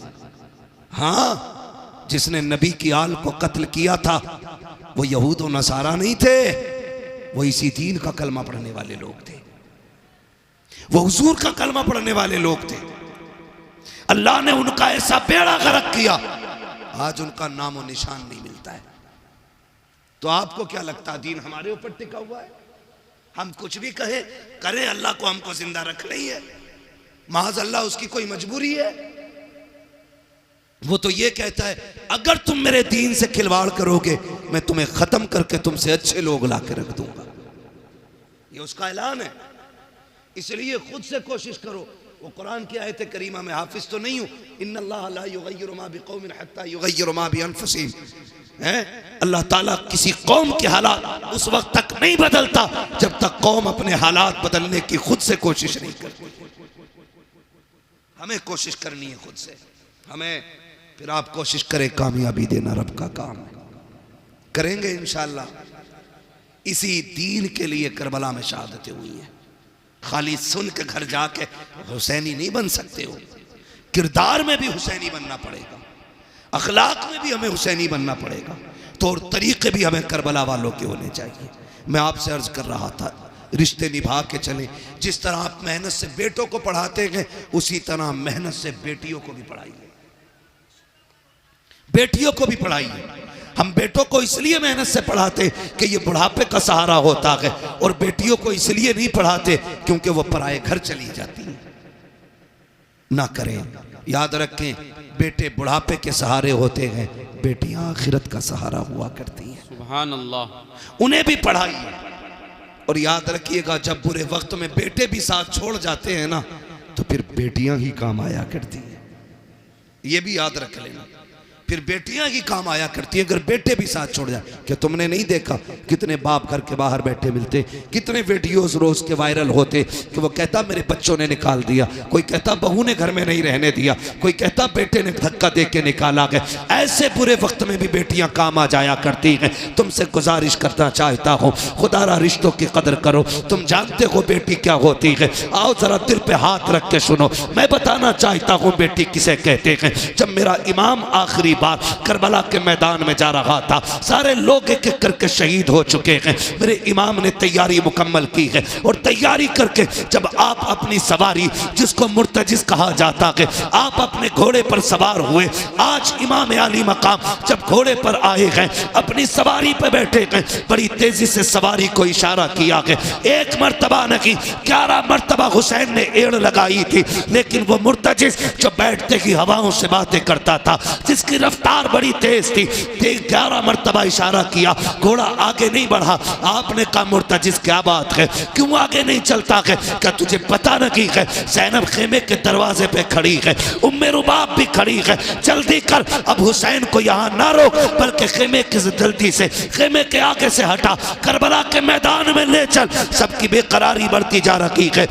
हाँ, जिसने नबी की आल को कत्ल किया था वो यहूद और नसारा नहीं थे, वो इसी दीन का कलमा पढ़ने वाले लोग थे, वो हुजूर का कलमा पढ़ने वाले लोग थे। अल्लाह ने उनका ऐसा बेड़ा गर्क किया, आज उनका नामो निशान नहीं मिलता है। तो आपको क्या लगता है दीन हमारे ऊपर टिका हुआ है? हम कुछ भी कहे करें, अल्लाह को हमको जिंदा रखना ही है। महज अल्लाह उसकी कोई मजबूरी है? वो तो ये कहता है अगर तुम मेरे दीन से खिलवाड़ करोगे मैं तुम्हें खत्म करके तुमसे अच्छे लोग ला के रख दूंगा। ये उसका ऐलान है। इसलिए खुद से कोशिश करो। वो कुरान की आयत करीमा में हाफिज तो नहीं हूं, इन्नल्लाह ला युगय्यिरु मा बिकौमिन हत्ता युगय्यिरु मा बिअनफुसिहिम। अल्लाह ताला किसी कौम के हालात उस वक्त तक नहीं बदलता जब तक कौम अपने हालात बदलने की खुद से कोशिश नहीं करती। हमें कोशिश करनी है खुद से। हमें फिर आप कोशिश करें, कामयाबी देना रब का काम है। करेंगे इंशाअल्लाह। इसी दीन के लिए करबला में शहादतें हुई हैं। खाली सुन के घर जाके हुसैनी नहीं बन सकते हो, किरदार में भी हुसैनी बनना पड़ेगा, अखलाक में भी हमें हुसैनी बनना पड़ेगा, तौर तरीके भी हमें करबला वालों के होने चाहिए। मैं आपसे अर्ज कर रहा था रिश्ते निभा के चलें। जिस तरह आप मेहनत से बेटों को पढ़ाते हैं उसी तरह मेहनत से बेटियों को भी पढ़ाइए, बेटियों को भी पढ़ाइए। हम बेटों को इसलिए मेहनत से पढ़ाते कि ये बुढ़ापे का सहारा होता है, और बेटियों को इसलिए नहीं पढ़ाते क्योंकि वो पराए घर चली जाती हैं। ना करें, याद रखें, बेटे बुढ़ापे के सहारे होते हैं, बेटियां आखिरत का सहारा हुआ करती हैं। सुभान अल्लाह। उन्हें भी पढ़ाइए। और याद रखिएगा जब बुरे वक्त में बेटे भी साथ छोड़ जाते हैं ना तो फिर बेटियां ही काम आया करती हैं। ये भी याद रख लेना, फिर बेटियां ही काम आया करती है अगर बेटे भी साथ छोड़ जाए। क्या तुमने नहीं देखा कितने बाप घर के बाहर बैठे मिलते, कितने वीडियोस रोज के वायरल होते कि वो कहता मेरे बच्चों ने निकाल दिया, कोई कहता बहू ने घर में नहीं रहने दिया, कोई कहता बेटे ने धक्का दे के निकाला गया। ऐसे बुरे वक्त में भी बेटियां काम आ जाया करती हैं। तुमसे गुजारिश करना चाहता हूँ, खुदारा रिश्तों की कदर करो। तुम जानते हो बेटी क्या होती है? आओ जरा दिल पे हाथ रख के सुनो, मैं बताना चाहता हूँ बेटी किसे कहते हैं। जब मेरा इमाम आखिरी बार करबला के मैदान में जा रहा था, सारे लोग एक एक करके शहीद हो चुके हैं, मेरे इमाम ने तैयारी मुकम्मल की है। और तैयारी करके जब आप अपनी सवारी, जिसको मुर्तजिज कहा जाता है, आप अपने घोड़े पर सवार हुए। आज इमाम आली मकाम जब घोड़े पर आए हैं, अपनी सवारी पर बैठे हैं, बड़ी तेजी से सवारी को इशारा किया है। एक मर्तबा नहीं 11 मर्तबा हुसैन ने एड़ लगाई थी, लेकिन वो मुर्तजिज जो बैठते ही हवाओं से बातें करता था, जिसकी रफ्तार बड़ी तेज थी, 11 मर्तबा इशारा किया, घोड़ा आगे नहीं बढ़ा। आपने कहा मुर्तजिज क्या बात है, क्यों आगे नहीं चलता है? क्या तुझे पता नहीं है ज़ैनब खेमे के दरवाजे पे खड़ी है, उम्मे रुबाब भी खड़ी है, जल्दी कर, अब हुसैन को यहाँ ना रोक बल्कि खेमे की जल्दी से खेमे के आगे से हटा, करबला के मैदान में ले चल। सबकी बेकरारी बढ़ती जा रही है,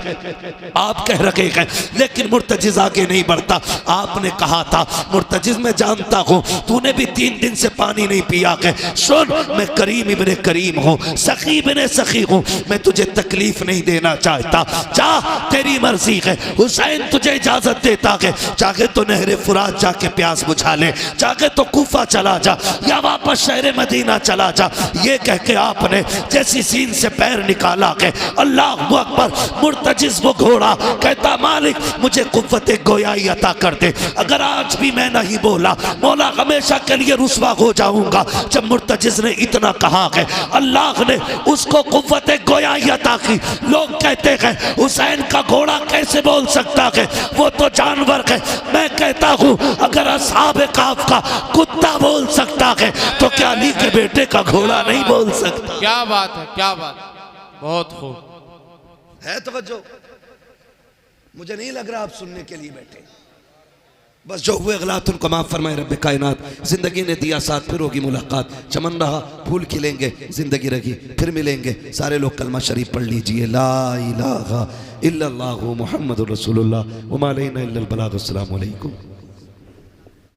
आप कह रहे हैं लेकिन मुर्तजिज आगे नहीं बढ़ता। आपने कहा था मुर्तजिज मैं जानता हूँ तूने भी 3 दिन से पानी नहीं पिया है, सुन मैं करीम इब्ने करीम हूँ, सखी इब्ने सखी हूँ, मैं तुझे तकलीफ नहीं देना चाहता, जा तेरी मर्जी है। हुसैन तुझे इजाजत देता है, चाहे तो नहरे फुरात जाके प्यास बुझा ले, चाहे तो कूफा चला जा या वापस शहर मदीना चला जा। ये कह के आपने जैसी सीन से पैर निकाला है, अल्लाह अकबर, मुर्तजिज वो घोड़ा कहता मालिक मुझे कुव्वत गोयाई अता कर दे। अगर आज भी मैं नहीं बोला मौला हमेशा के लिए रुसवा हो जाऊंगा। जब मुर्तजिज ने इतना कहा है, अल्लाह ने उसको कुव्वत गोयाई अता की। लोग कहते हैं हुसैन का घोड़ा कैसे बोल सकता है, वो तो जानवर है। मैं कहता हूँ अगर असहाब काफ का कुत्ता बोल सकता है तो क्या अली के बेटे का घोड़ा नहीं बोल सकता? क्या बात है, क्या बात, बहुत खूब है। तवज्जो, मुझे नहीं लग रहा आप सुनने के लिए बैठे, बस जो हुए गलत उनको माफ़ फरमाए रब कायनात। ज़िंदगी ने दिया साथ, फिर होगी मुलाकात। चमन रहा फूल खिलेंगे, ज़िंदगी रही फिर मिलेंगे। सारे लोग कलमा शरीफ पढ़ लीजिए, ला इलाहा इल्लल्लाहु मुहम्मदुर रसूलुल्लाह व मा अलैना इल्लल बलाग। अस्सलामु अलैकुम।